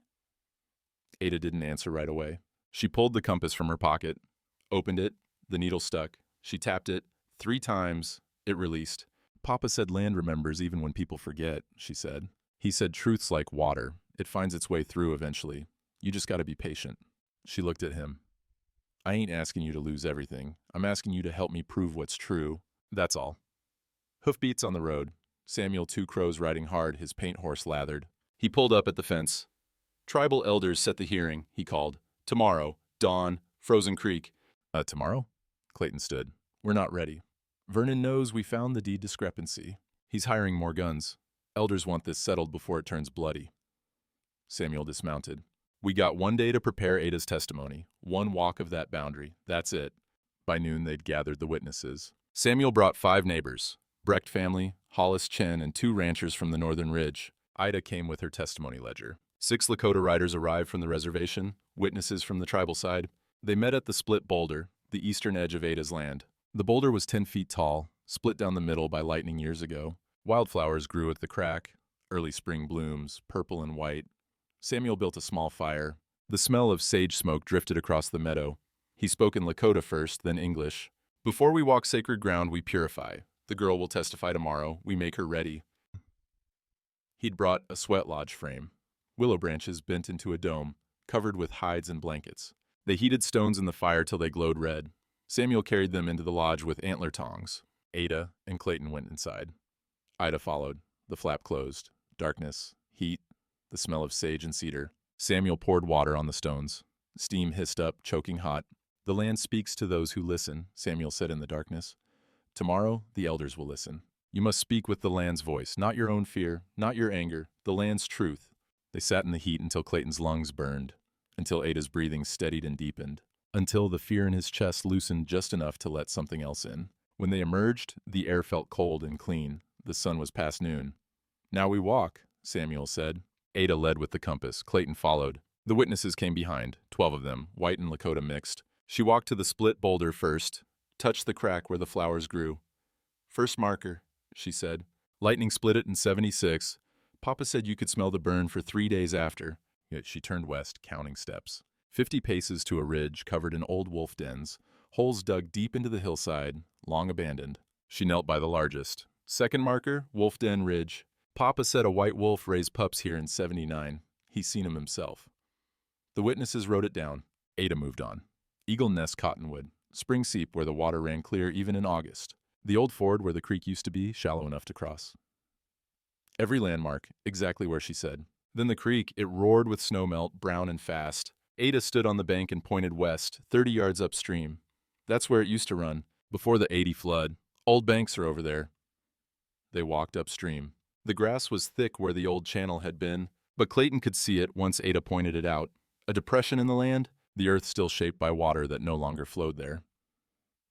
Ada didn't answer right away. She pulled the compass from her pocket, opened it, the needle stuck. She tapped it 3 times, it released. Papa said land remembers even when people forget, she said. He said truth's like water. It finds its way through eventually. You just got to be patient. She looked at him. I ain't asking you to lose everything. I'm asking you to help me prove what's true. That's all. Hoofbeats on the road. Samuel Two Crows riding hard, his paint horse lathered. He pulled up at the fence. Tribal elders set the hearing, he called. Tomorrow, dawn, Frozen Creek. Tomorrow? Clayton stood. We're not ready. Vernon knows we found the deed discrepancy. He's hiring more guns. Elders want this settled before it turns bloody. Samuel dismounted. We got 1 day to prepare Ada's testimony. 1 walk of that boundary. That's it. By noon, they'd gathered the witnesses. Samuel brought 5 neighbors. Brecht family, Hollis Chen, and 2 ranchers from the northern ridge. Ida came with her testimony ledger. 6 Lakota riders arrived from the reservation, witnesses from the tribal side. They met at the split boulder, the eastern edge of Ada's land. The boulder was 10 feet tall, split down the middle by lightning years ago. Wildflowers grew at the crack, early spring blooms, purple and white. Samuel built a small fire. The smell of sage smoke drifted across the meadow. He spoke in Lakota first, then English. Before we walk sacred ground, we purify. The girl will testify tomorrow. We make her ready. He'd brought a sweat lodge frame. Willow branches bent into a dome, covered with hides and blankets. They heated stones in the fire till they glowed red. Samuel carried them into the lodge with antler tongs. Ada and Clayton went inside. Ida followed. The flap closed. Darkness, heat, the smell of sage and cedar. Samuel poured water on the stones. Steam hissed up, choking hot. The land speaks to those who listen, Samuel said in the darkness. Tomorrow, the elders will listen. You must speak with the land's voice, not your own fear, not your anger, the land's truth. They sat in the heat until Clayton's lungs burned, until Ada's breathing steadied and deepened, until the fear in his chest loosened just enough to let something else in. When they emerged, the air felt cold and clean. The sun was past noon. Now we walk, Samuel said. Ada led with the compass. Clayton followed. The witnesses came behind, 12 of them, white and Lakota mixed. She walked to the split boulder first, touched the crack where the flowers grew. First marker, she said. Lightning split it in 76. Papa said you could smell the burn for 3 days after. Yet she turned west, counting steps. 50 paces to a ridge covered in old wolf dens, holes dug deep into the hillside, long abandoned. She knelt by the largest. Second marker, Wolf Den Ridge. Papa said a white wolf raised pups here in 79. He's seen 'em himself. The witnesses wrote it down. Ada moved on. Eagle Nest Cottonwood. Spring seep where the water ran clear even in August. The old ford where the creek used to be, shallow enough to cross. Every landmark, exactly where she said. Then the creek, it roared with snowmelt, brown and fast. Ada stood on the bank and pointed west, 30 yards upstream. That's where it used to run, before the '80 flood. Old banks are over there. They walked upstream. The grass was thick where the old channel had been, but Clayton could see it once Ada pointed it out. A depression in the land, the earth still shaped by water that no longer flowed there.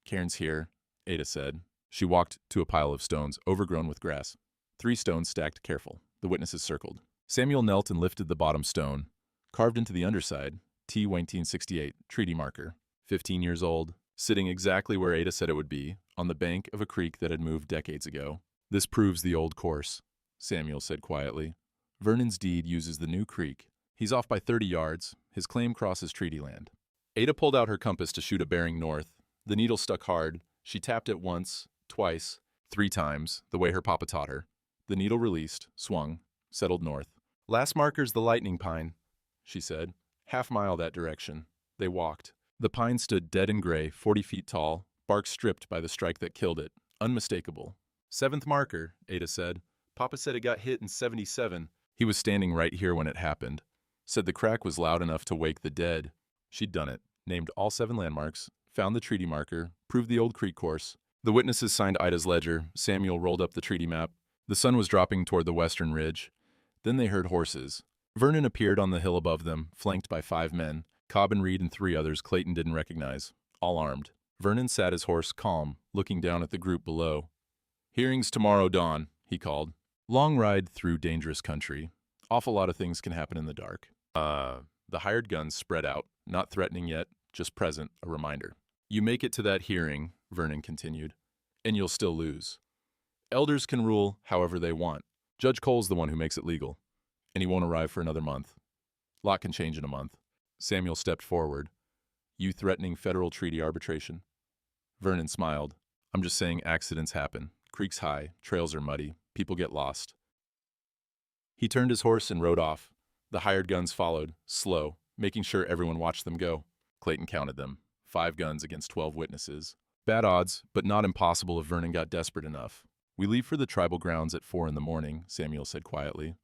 Cairn's here, Ada said. She walked to a pile of stones, overgrown with grass. 3 stones stacked careful. The witnesses circled. Samuel knelt and lifted the bottom stone. Carved into the underside, T. 1968, treaty marker. 15 years old, sitting exactly where Ada said it would be, on the bank of a creek that had moved decades ago. This proves the old course, Samuel said quietly. Vernon's deed uses the new creek. He's off by 30 yards. His claim crosses treaty land. Ada pulled out her compass to shoot a bearing north. The needle stuck hard. She tapped it once, twice, 3 times, the way her papa taught her. The needle released, swung, settled north. Last marker's the lightning pine, she said. Half mile that direction. They walked. The pine stood dead and gray, 40 feet tall, bark stripped by the strike that killed it. Unmistakable. "Seventh marker," Ada said. "Papa said it got hit in 77. He was standing right here when it happened. Said the crack was loud enough to wake the dead." She'd done it. Named all 7 landmarks, found the treaty marker, proved the old creek course. The witnesses signed Ida's ledger. Samuel rolled up the treaty map. The sun was dropping toward the western ridge. Then they heard horses. Vernon appeared on the hill above them, flanked by 5 men. Cobb and Reed and 3 others Clayton didn't recognize, all armed. Vernon sat his horse calm, looking down at the group below. "Hearings tomorrow dawn," he called. "Long ride through dangerous country. Awful lot of things can happen in the dark." The hired guns spread out, not threatening yet, just present, a reminder. "You make it to that hearing," Vernon continued, "and you'll still lose. Elders can rule however they want. Judge Cole's the one who makes it legal, and he won't arrive for another month. Lot can change in a month." Samuel stepped forward. "You threatening federal treaty arbitration?" Vernon smiled. "I'm just saying accidents happen. Creek's high, trails are muddy, people get lost." He turned his horse and rode off. The hired guns followed, slow, making sure everyone watched them go. Clayton counted them. 5 guns against 12 witnesses. Bad odds, but not impossible if Vernon got desperate enough. "We leave for the tribal grounds at 4 in the morning, Samuel said quietly.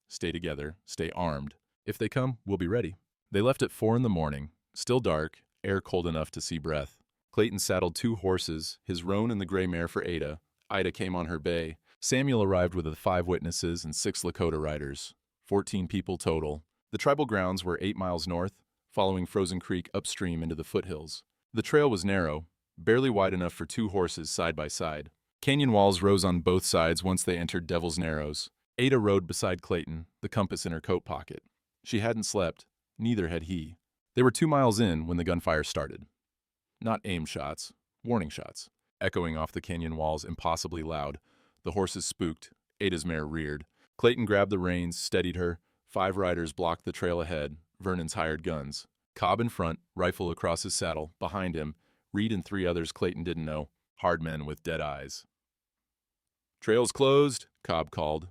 "Stay together, stay armed. If they come, we'll be ready." They left at 4 in the morning, still dark, air cold enough to see breath. Clayton saddled 2 horses, his roan and the gray mare for Ada. Ida came on her bay. Samuel arrived with the 5 witnesses and 6 Lakota riders. 14 people total. The tribal grounds were 8 miles north, following Frozen Creek upstream into the foothills. The trail was narrow, barely wide enough for 2 horses side by side. Canyon walls rose on both sides once they entered Devil's Narrows. Ada rode beside Clayton, the compass in her coat pocket. She hadn't slept, neither had he. They were 2 miles in when the gunfire started. Not aim shots, warning shots, echoing off the canyon walls impossibly loud. The horses spooked. Ada's mare reared. Clayton grabbed the reins, steadied her. 5 riders blocked the trail ahead, Vernon's hired guns. Cobb in front, rifle across his saddle. Behind him, Reed and 3 others Clayton didn't know, hard men with dead eyes. "Trail's closed," Cobb called.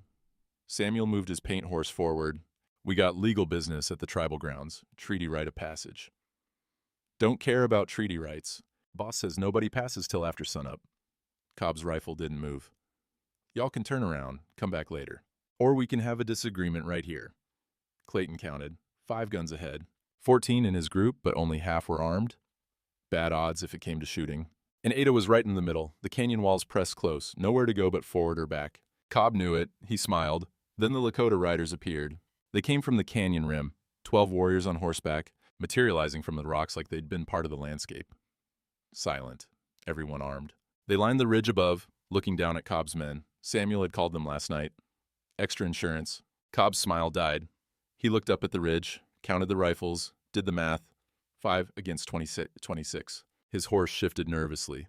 Samuel moved his paint horse forward. "We got legal business at the tribal grounds, treaty right of passage." "Don't care about treaty rights. Boss says nobody passes till after sunup." Cobb's rifle didn't move. "Y'all can turn around, come back later. Or we can have a disagreement right here." Clayton counted. 5 guns ahead. 14 in his group, but only half were armed. Bad odds if it came to shooting. And Ada was right in the middle. The canyon walls pressed close, nowhere to go but forward or back. Cobb knew it. He smiled. Then the Lakota riders appeared. They came from the canyon rim, 12 warriors on horseback, materializing from the rocks like they'd been part of the landscape. Silent, everyone armed. They lined the ridge above, looking down at Cobb's men. Samuel had called them last night. Extra insurance. Cobb's smile died. He looked up at the ridge, counted the rifles, did the math. 5 against 26. His horse shifted nervously.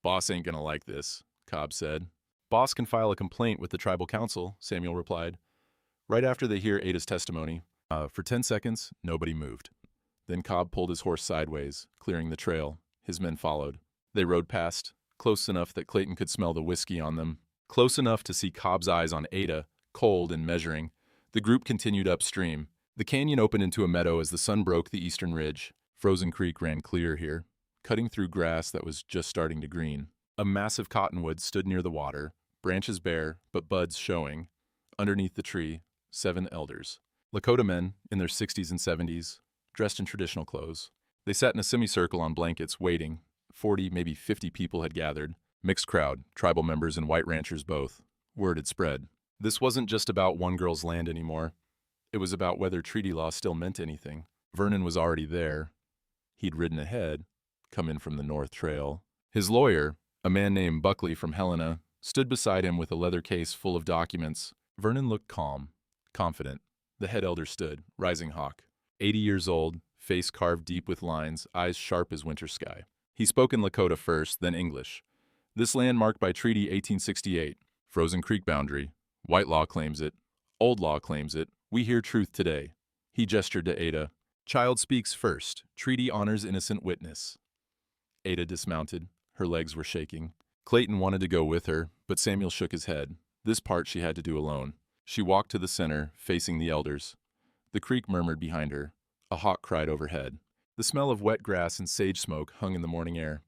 "Boss ain't gonna like this," Cobb said. "Boss can file a complaint with the tribal council," Samuel replied. "Right after they hear Ada's testimony." For 10 seconds, nobody moved. Then Cobb pulled his horse sideways, clearing the trail. His men followed. They rode past, close enough that Clayton could smell the whiskey on them, close enough to see Cobb's eyes on Ada, cold and measuring. The group continued upstream. The canyon opened into a meadow as the sun broke the eastern ridge. Frozen Creek ran clear here, cutting through grass that was just starting to green. A massive cottonwood stood near the water, branches bare, but buds showing. Underneath the tree, 7 elders. Lakota men, in their 60s and 70s, dressed in traditional clothes. They sat in a semicircle on blankets, waiting. 40, maybe 50 people had gathered. Mixed crowd, tribal members and white ranchers both. Word had spread. This wasn't just about one girl's land anymore. It was about whether treaty law still meant anything. Vernon was already there. He'd ridden ahead, come in from the North Trail. His lawyer, a man named Buckley from Helena, stood beside him with a leather case full of documents. Vernon looked calm, confident. The head elder stood, rising hawk. 80 years old, face carved deep with lines, eyes sharp as winter sky. He spoke in Lakota first, then English. "This land marked by Treaty 1868, Frozen Creek boundary. White law claims it. Old law claims it. We hear truth today." He gestured to Ada. "Child speaks first. Treaty honors innocent witness." Ada dismounted. Her legs were shaking. Clayton wanted to go with her, but Samuel shook his head. This part she had to do alone. She walked to the center, facing the elders. The creek murmured behind her. A hawk cried overhead. The smell of wet grass and sage smoke hung in the morning air.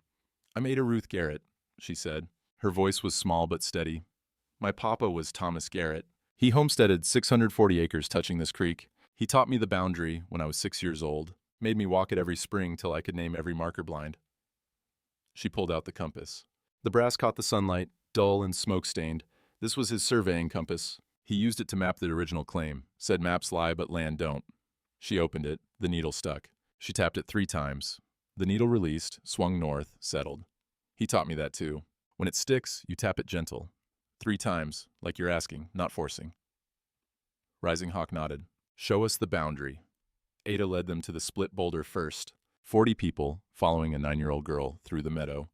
I'm Ada Ruth Garrett, she said. Her voice was small but steady. My papa was Thomas Garrett. He homesteaded 640 acres touching this creek. He taught me the boundary when I was 6 years old, made me walk it every spring till I could name every marker blind. She pulled out the compass. The brass caught the sunlight, dull and smoke-stained. This was his surveying compass. He used it to map the original claim. Said maps lie, but land don't. She opened it. The needle stuck. She tapped it 3 times. The needle released, swung north, settled. He taught me that too. When it sticks, you tap it gentle. 3 times, like you're asking, not forcing. Rising Hawk nodded. Show us the boundary. Ada led them to the split boulder first. 40 people, following a 9-year-old girl, through the meadow.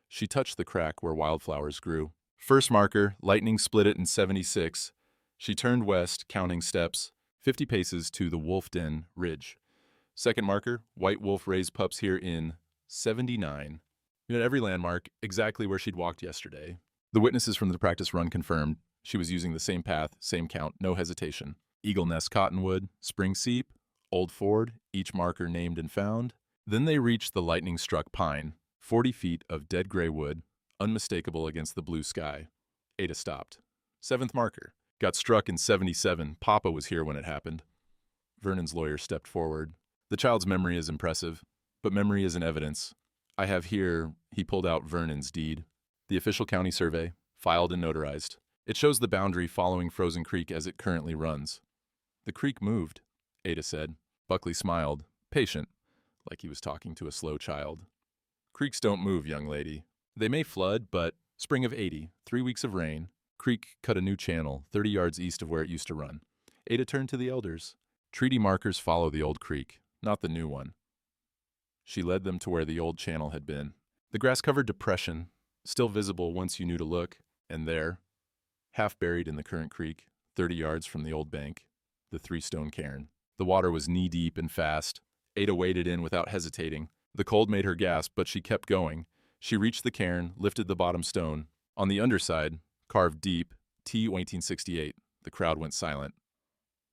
She touched the crack where wildflowers grew. First marker, lightning split it in 76. She turned west, counting steps, 50 paces to the Wolf Den Ridge. Second marker, white wolf raised pups here in 79. At every landmark, exactly where she'd walked yesterday. The witnesses from the practice run confirmed she was using the same path, same count, no hesitation. Eagle Nest Cottonwood, Spring Seep, Old Ford, each marker named and found. Then they reached the lightning-struck pine, 40 feet of dead gray wood, unmistakable against the blue sky. Ada stopped. 7th marker. Got struck in 77. Papa was here when it happened. Vernon's lawyer stepped forward. The child's memory is impressive, but memory isn't evidence. I have here, he pulled out Vernon's deed. The official county survey, filed and notarized. It shows the boundary following Frozen Creek as it currently runs. The creek moved, Ada said. Buckley smiled, patient, like he was talking to a slow child. Creeks don't move, young lady. They may flood, but spring of 80, 3 weeks of rain. Creek cut a new channel, 30 yards east of where it used to run. Ada turned to the elders. Treaty markers follow the old creek, not the new one. She led them to where the old channel had been. The grass-covered depression, still visible once you knew to look, and there, half buried in the current creek, 30 yards from the old bank, the 3-stone cairn. The water was knee-deep and fast. Ada waded in without hesitating. The cold made her gasp, but she kept going. She reached the cairn, lifted the bottom stone. On the underside, carved deep, T 1868. The crowd went silent.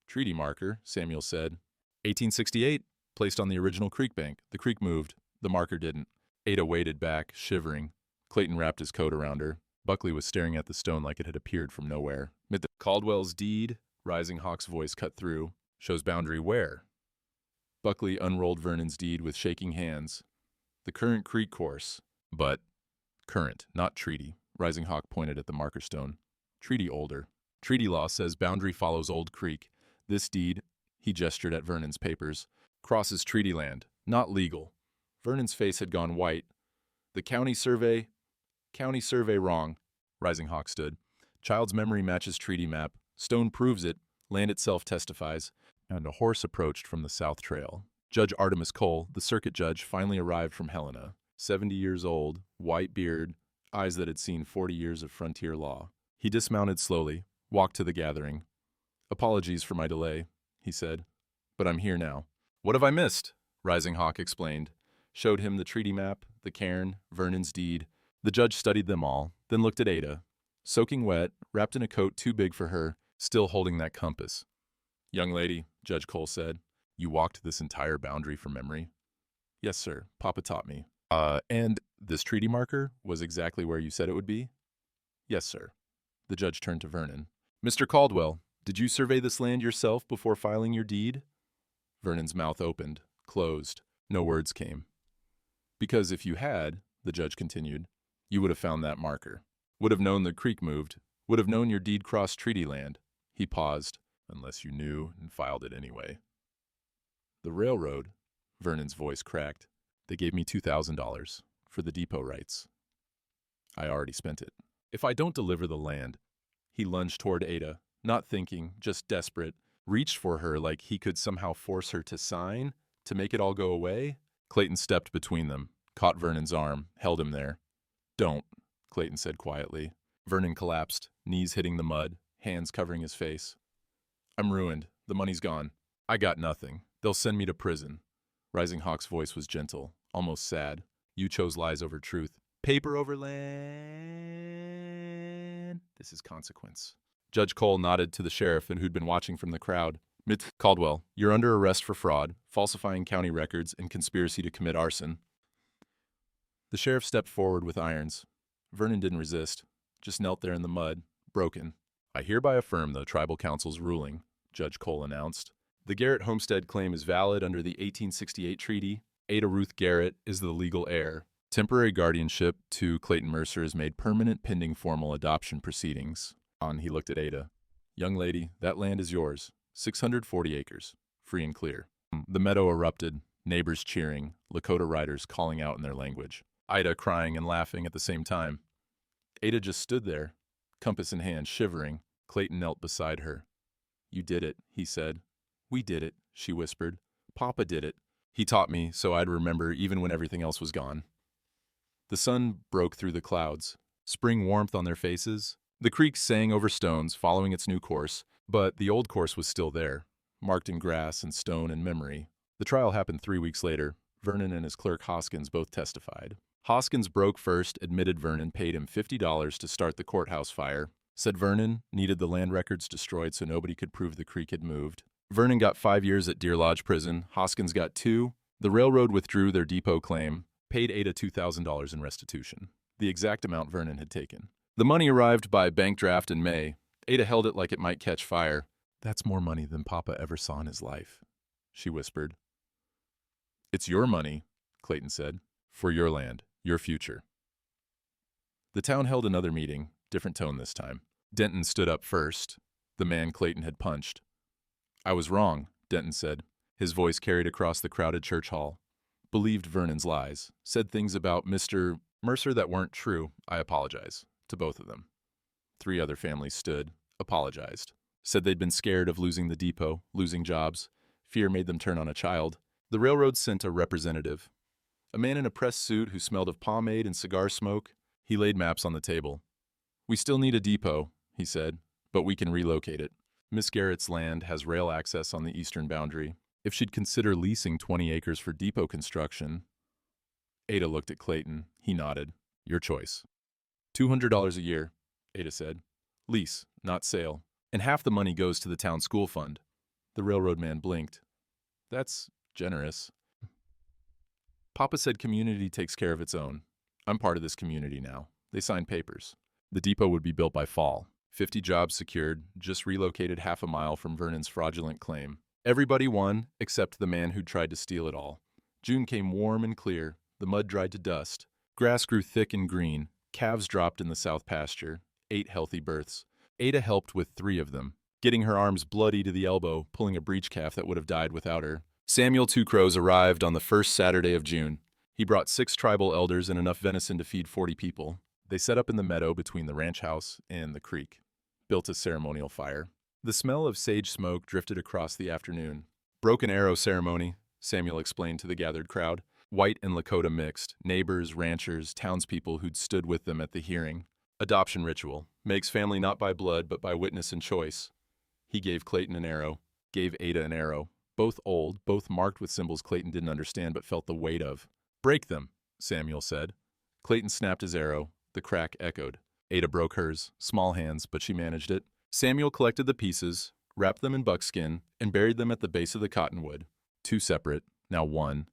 Treaty marker, Samuel said. 1868, placed on the original creek bank. The creek moved. The marker didn't. Ada waded back, shivering. Clayton wrapped his coat around her. Buckley was staring at the stone like it had appeared from nowhere. Caldwell's deed, Rising Hawk's voice cut through, shows boundary where? Buckley unrolled Vernon's deed with shaking hands. The current creek course, but current, not treaty. Rising Hawk pointed at the marker stone. Treaty older. Treaty law says boundary follows Old Creek. This deed, he gestured at Vernon's papers, crosses treaty land, not legal. Vernon's face had gone white. The county survey wrong. Rising Hawk stood. Child's memory matches treaty map. Stone proves it. Land itself testifies. And a horse approached from the South Trail. Judge Artemis Cole, the circuit judge, finally arrived from Helena. 70 years old, white beard, eyes that had seen 40 years of frontier law. He dismounted slowly, walked to the gathering. Apologies for my delay, he said, but I'm here now. What have I missed? Rising Hawk explained. Showed him the treaty map, the cairn, Vernon's deed. The judge studied them all, then looked at Ada. Soaking wet, wrapped in a coat too big for her, still holding that compass. Young lady, Judge Cole said, you walked this entire boundary from memory? Yes, sir. Papa taught me. And this treaty marker was exactly where you said it would be? Yes, sir. The judge turned to Vernon. Mr. Caldwell, did you survey this land yourself before filing your deed? Vernon's mouth opened, closed. No words came. Because if you had, the judge continued, you would have found that marker. Would have known the creek moved. Would have known your deed crossed treaty land. He paused. Unless you knew and filed it anyway. The railroad, Vernon's voice cracked. They gave me $2,000 for the depot rights. I already spent it. If I don't deliver the land, he lunged toward Ada, not thinking, just desperate, reached for her like he could somehow force her to sign, to make it all go away. Clayton stepped between them, caught Vernon's arm, held him there. Don't, Clayton said quietly. Vernon collapsed, knees hitting the mud, hands covering his face. I'm ruined. The money's gone. I got nothing. They'll send me to prison. Rising Hawk's voice was gentle, almost sad. You chose lies over truth. Paper over land. This is consequence. Judge Cole nodded to the sheriff who'd been watching from the crowd. Caldwell, you're under arrest for fraud, falsifying county records, and conspiracy to commit arson. The sheriff stepped forward with irons. Vernon didn't resist, just knelt there in the mud, broken. "I hereby affirm the tribal council's ruling," Judge Cole announced. "The Garrett homestead claim is valid under the 1868 treaty. Ada Ruth Garrett is the legal heir. Temporary guardianship to Clayton Mercer is made permanent pending formal adoption proceedings." He looked at Ada. "Young lady, that land is yours. 640 acres. Free and clear." The meadow erupted, neighbors cheering, Lakota riders calling out in their language. Ida crying and laughing at the same time. Ada just stood there, compass in hand, shivering. Clayton knelt beside her. "You did it," he said. "We did it," she whispered. "Papa did it. He taught me so I'd remember even when everything else was gone." The sun broke through the clouds, spring warmth on their faces. The creek sang over stones, following its new course, but the old course was still there, marked in grass and stone and memory. The trial happened 3 weeks later. Vernon and his clerk Hoskins both testified. Hoskins broke first, admitted Vernon paid him $50 to start the courthouse fire, said Vernon needed the land records destroyed so nobody could prove the creek had moved. Vernon got 5 years at Deer Lodge Prison. Hoskins got 2. The railroad withdrew their depot claim, paid Ada $2,000 in restitution, the exact amount Vernon had taken. The money arrived by bank draft in May. Ada held it like it might catch fire. "That's more money than Papa ever saw in his life," she whispered. "It's your money," Clayton said, "for your land, your future." The town held another meeting, different tone this time. Denton stood up first, the man Clayton had punched. "I was wrong," Denton said. His voice carried across the crowded church hall. "Believed Vernon's lies. Said things about Mr. Mercer that weren't true. I apologize. To both of them." 3 other families stood, apologized. Said they'd been scared of losing the depot, losing jobs. Fear made them turn on a child. The railroad sent a representative. A man in a press suit who smelled of pomade and cigar smoke. He laid maps on the table. "We still need a depot," he said, "but we can relocate it. Miss Garrett's land has rail access on the eastern boundary. If she'd consider leasing 20 acres for depot construction." Ada looked at Clayton. He nodded. "Your choice." $200 a year, Ada said. "Lease, not sale. And half the money goes to the town school fund." The railroad man blinked. "That's generous." "Papa said community takes care of its own. I'm part of this community now." They signed papers. The depot would be built by fall. 50 jobs secured, just relocated half a mile from Vernon's fraudulent claim. Everybody won, except the man who'd tried to steal it all. June came warm and clear. The mud dried to dust. Grass grew thick and green. Calves dropped in the south pasture. 8 healthy births. Ada helped with 3 of them, getting her arms bloody to the elbow, pulling a breech calf that would have died without her. Samuel Two Crows arrived on the first Saturday of June. He brought 6 tribal elders and enough venison to feed 40 people. They set up in the meadow between the ranch house and the creek, built a ceremonial fire. The smell of sage smoke drifted across the afternoon. "Broken arrow ceremony," Samuel explained to the gathered crowd. White and Lakota mixed, neighbors, ranchers, townspeople who'd stood with them at the hearing. "Adoption ritual. Makes family not by blood, but by witness and choice." He gave Clayton an arrow, gave Ada an arrow. Both old, both marked with symbols Clayton didn't understand but felt the weight of. "Break them," Samuel said. Clayton snapped his arrow. The crack echoed. Ada broke hers, small hands, but she managed it. Samuel collected the pieces, wrapped them in buckskin, and buried them at the base of the cottonwood. 2 separate, now 1.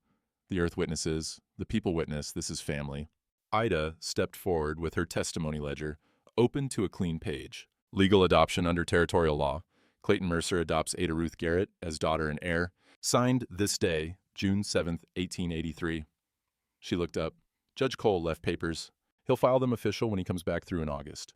The earth witnesses, the people witness, this is family. Ida stepped forward with her testimony ledger, open to a clean page. Legal adoption under territorial law. Clayton Mercer adopts Ada Ruth Garrett as daughter and heir. Signed this day, June 7th, 1883. She looked up. Judge Cole left papers. He'll file them official when he comes back through in August.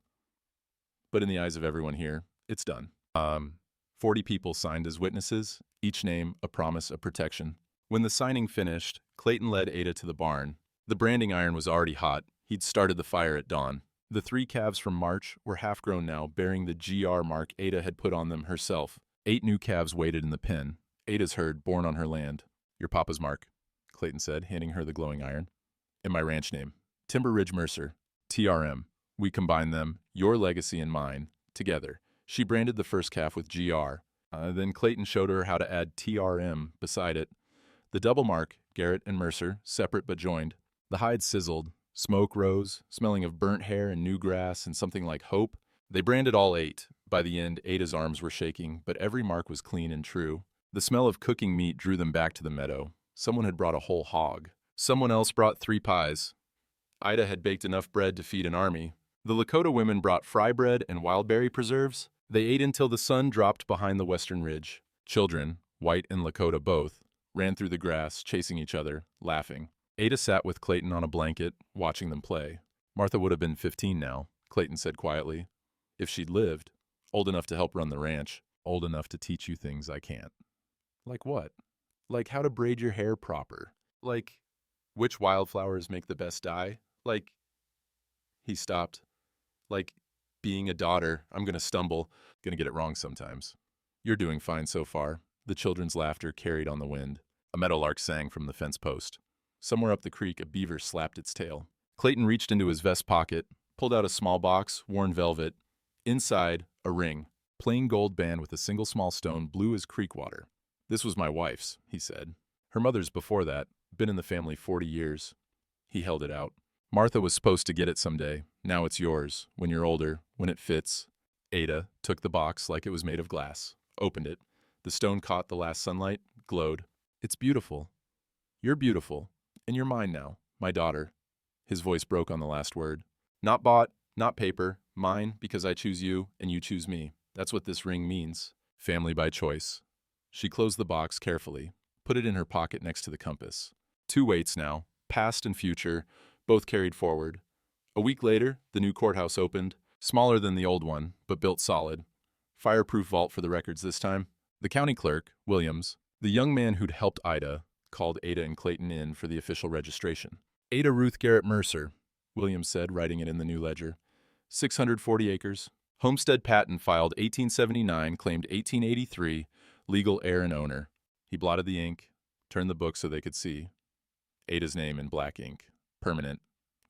But in the eyes of everyone here, it's done. 40 people signed as witnesses, each name a promise of protection. When the signing finished, Clayton led Ada to the barn. The branding iron was already hot. He'd started the fire at dawn. The 3 calves from March were half-grown now, bearing the GR mark Ada had put on them herself. 8 new calves waited in the pen. Ada's herd, born on her land. "Your papa's mark," Clayton said, handing her the glowing iron. "And my ranch name. Timber Ridge Mercer. TRM. We combine them, your legacy and mine, together." She branded the first calf with GR. Then Clayton showed her how to add TRM beside it. The double mark, Garrett and Mercer, separate but joined. The hide sizzled. Smoke rose, smelling of burnt hair and new grass and something like hope. They branded all 8. By the end, Ada's arms were shaking, but every mark was clean and true. The smell of cooking meat drew them back to the meadow. Someone had brought a whole hog. Someone else brought 3 pies. Ida had baked enough bread to feed an army. The Lakota women brought fry bread and wildberry preserves. They ate until the sun dropped behind the western ridge. Children, white and Lakota both, ran through the grass, chasing each other, laughing. Ada sat with Clayton on a blanket, watching them play. Martha would have been 15 now, Clayton said quietly. If she'd lived, old enough to help run the ranch, old enough to teach you things I can't. Like what? Like how to braid your hair proper. Like which wildflowers make the best dye. Like, he stopped. Like, being a daughter, I'm gonna stumble, gonna get it wrong sometimes. You're doing fine so far. The children's laughter carried on the wind. A meadowlark sang from the fence post. Somewhere up the creek, a beaver slapped its tail. Clayton reached into his vest pocket, pulled out a small box, worn velvet. Inside, a ring, plain gold band with a single small stone, blue as creek water. This was my wife's, he said. Her mother's before that, been in the family 40 years. He held it out. Martha was supposed to get it someday. Now it's yours, when you're older, when it fits. Ada took the box like it was made of glass, opened it. The stone caught the last sunlight, glowed. It's beautiful. You're beautiful, and you're mine now, my daughter. His voice broke on the last word. Not bought, not paper, mine because I choose you and you choose me. That's what this ring means. Family by choice. She closed the box carefully, put it in her pocket next to the compass. 2 weights now, past and future, both carried forward. A week later, the new courthouse opened, smaller than the old one, but built solid. Fireproof vault for the records this time. The county clerk, Williams, the young man who'd helped Ida, called Ada and Clayton in for the official registration. Ada Ruth Garrett Mercer, Williams said, writing it in the new ledger. 640 acres. Homestead patent filed 1879, claimed 1883, legal heir and owner. He blotted the ink, turned the book so they could see. Ada's name in black ink. Permanent.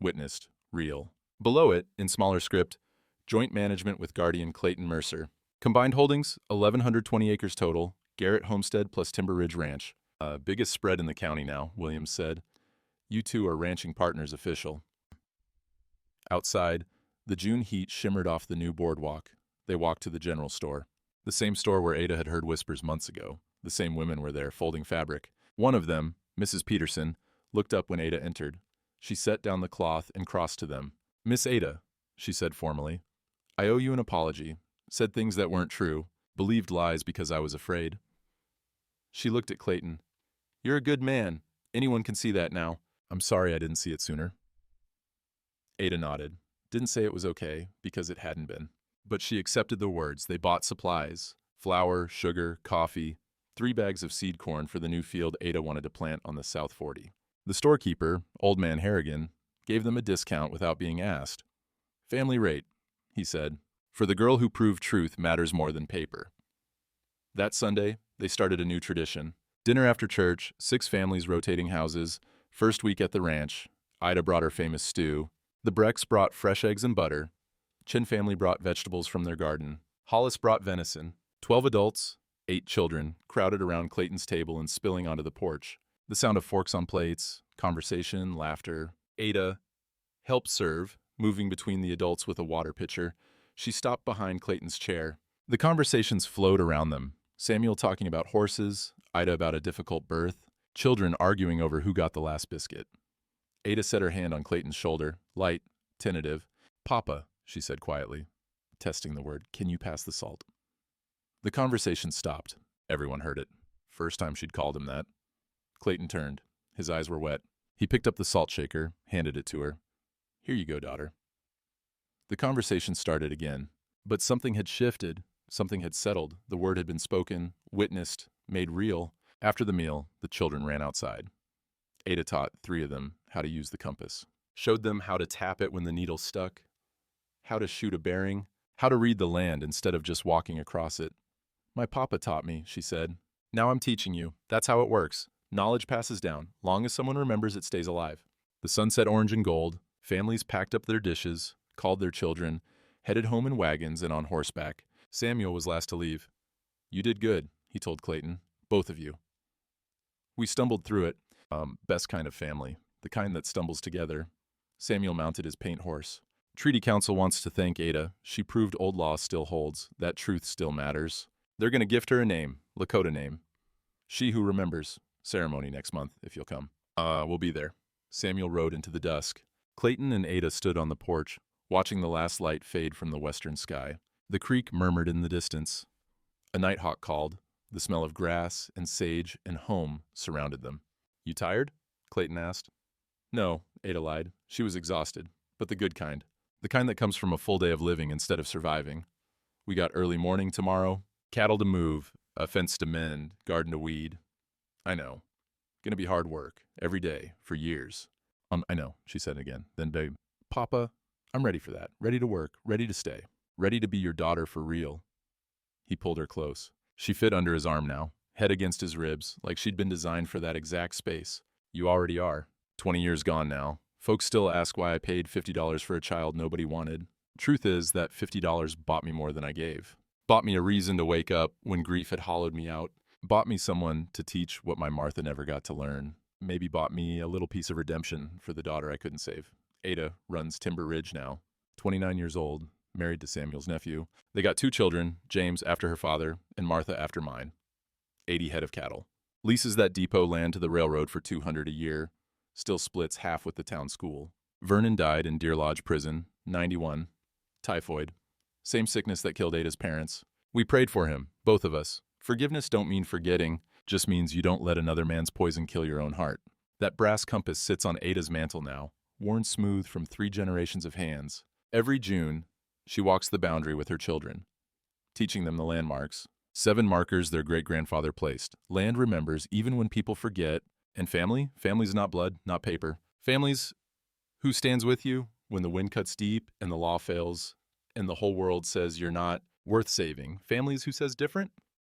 Witnessed. Real. Below it, in smaller script, joint management with guardian Clayton Mercer. Combined holdings, 1,120 acres total. Garrett Homestead plus Timber Ridge Ranch. Biggest spread in the county now, Williams said. You two are ranching partners official. Outside, the June heat shimmered off the new boardwalk. They walked to the general store. The same store where Ada had heard whispers months ago. The same women were there, folding fabric. One of them, Mrs. Peterson, looked up when Ada entered. She set down the cloth and crossed to them. Miss Ada, she said formally, I owe you an apology. Said things that weren't true. Believed lies because I was afraid. She looked at Clayton. You're a good man. Anyone can see that now. I'm sorry I didn't see it sooner. Ada nodded. Didn't say it was okay, because it hadn't been. But she accepted the words. They bought supplies. Flour, sugar, coffee. 3 bags of seed corn for the new field Ada wanted to plant on the South 40. The storekeeper, Old Man Harrigan, gave them a discount without being asked. Family rate, he said. For the girl who proved truth matters more than paper. That Sunday, they started a new tradition. Dinner after church, 6 families rotating houses. First week at the ranch. Ida brought her famous stew. The Brecks brought fresh eggs and butter. Chin family brought vegetables from their garden. Hollis brought venison. 12 adults, 8 children, crowded around Clayton's table and spilling onto the porch. The sound of forks on plates, conversation, laughter. Ada helped serve, moving between the adults with a water pitcher. She stopped behind Clayton's chair. The conversations flowed around them. Samuel talking about horses, Ida about a difficult birth, children arguing over who got the last biscuit. Ada set her hand on Clayton's shoulder, light, tentative. Papa, she said quietly, testing the word, can you pass the salt? The conversation stopped. Everyone heard it. First time she'd called him that. Clayton turned. His eyes were wet. He picked up the salt shaker, handed it to her. Here you go, daughter. The conversation started again. But something had shifted. Something had settled. The word had been spoken, witnessed, made real. After the meal, the children ran outside. Ada taught 3 of them how to use the compass. Showed them how to tap it when the needle stuck. How to shoot a bearing. How to read the land instead of just walking across it. My papa taught me, she said. Now I'm teaching you. That's how it works. Knowledge passes down. Long as someone remembers, it stays alive. The sun set orange and gold. Families packed up their dishes, called their children, headed home in wagons and on horseback. Samuel was last to leave. You did good, he told Clayton. Both of you. We stumbled through it. Best kind of family. The kind that stumbles together. Samuel mounted his paint horse. Treaty Council wants to thank Ada. She proved old law still holds. That truth still matters. They're going to gift her a name. Lakota name. She who remembers. Ceremony next month, if you'll come. We'll be there. Samuel rode into the dusk. Clayton and Ada stood on the porch, watching the last light fade from the western sky. The creek murmured in the distance. A nighthawk called. The smell of grass and sage and home surrounded them. "You tired?" Clayton asked. "No," Ada lied. She was exhausted, but the good kind. The kind that comes from a full day of living instead of surviving. "We got early morning tomorrow, cattle to move, a fence to mend, garden to weed. I know. Gonna be hard work, every day, for years." I know," she said again. Then, "Babe, Papa, I'm ready for that. Ready to work, ready to stay. Ready to be your daughter for real." He pulled her close. She fit under his arm now, head against his ribs, like she'd been designed for that exact space. "You already are. 20 years gone now. Folks still ask why I paid $50 for a child nobody wanted. Truth is that $50 bought me more than I gave. Bought me a reason to wake up when grief had hollowed me out. Bought me someone to teach what my Martha never got to learn. Maybe bought me a little piece of redemption for the daughter I couldn't save." Ada runs Timber Ridge now, 29 years old, married to Samuel's nephew. They got 2 children, James after her father and Martha after mine. 80 head of cattle. Leases that depot land to the railroad for $200 a year. Still splits half with the town school. Vernon died in Deer Lodge Prison, 91. Typhoid. Same sickness that killed Ada's parents. We prayed for him, both of us. Forgiveness don't mean forgetting, just means you don't let another man's poison kill your own heart. That brass compass sits on Ada's mantle now, worn smooth from 3 generations of hands. Every June, she walks the boundary with her children, teaching them the landmarks. 7 markers their great-grandfather placed. Land remembers even when people forget. And family? Family's not blood, not paper. Family's who stands with you when the wind cuts deep and the law fails and the whole world says you're not worth saving. Family's who says different.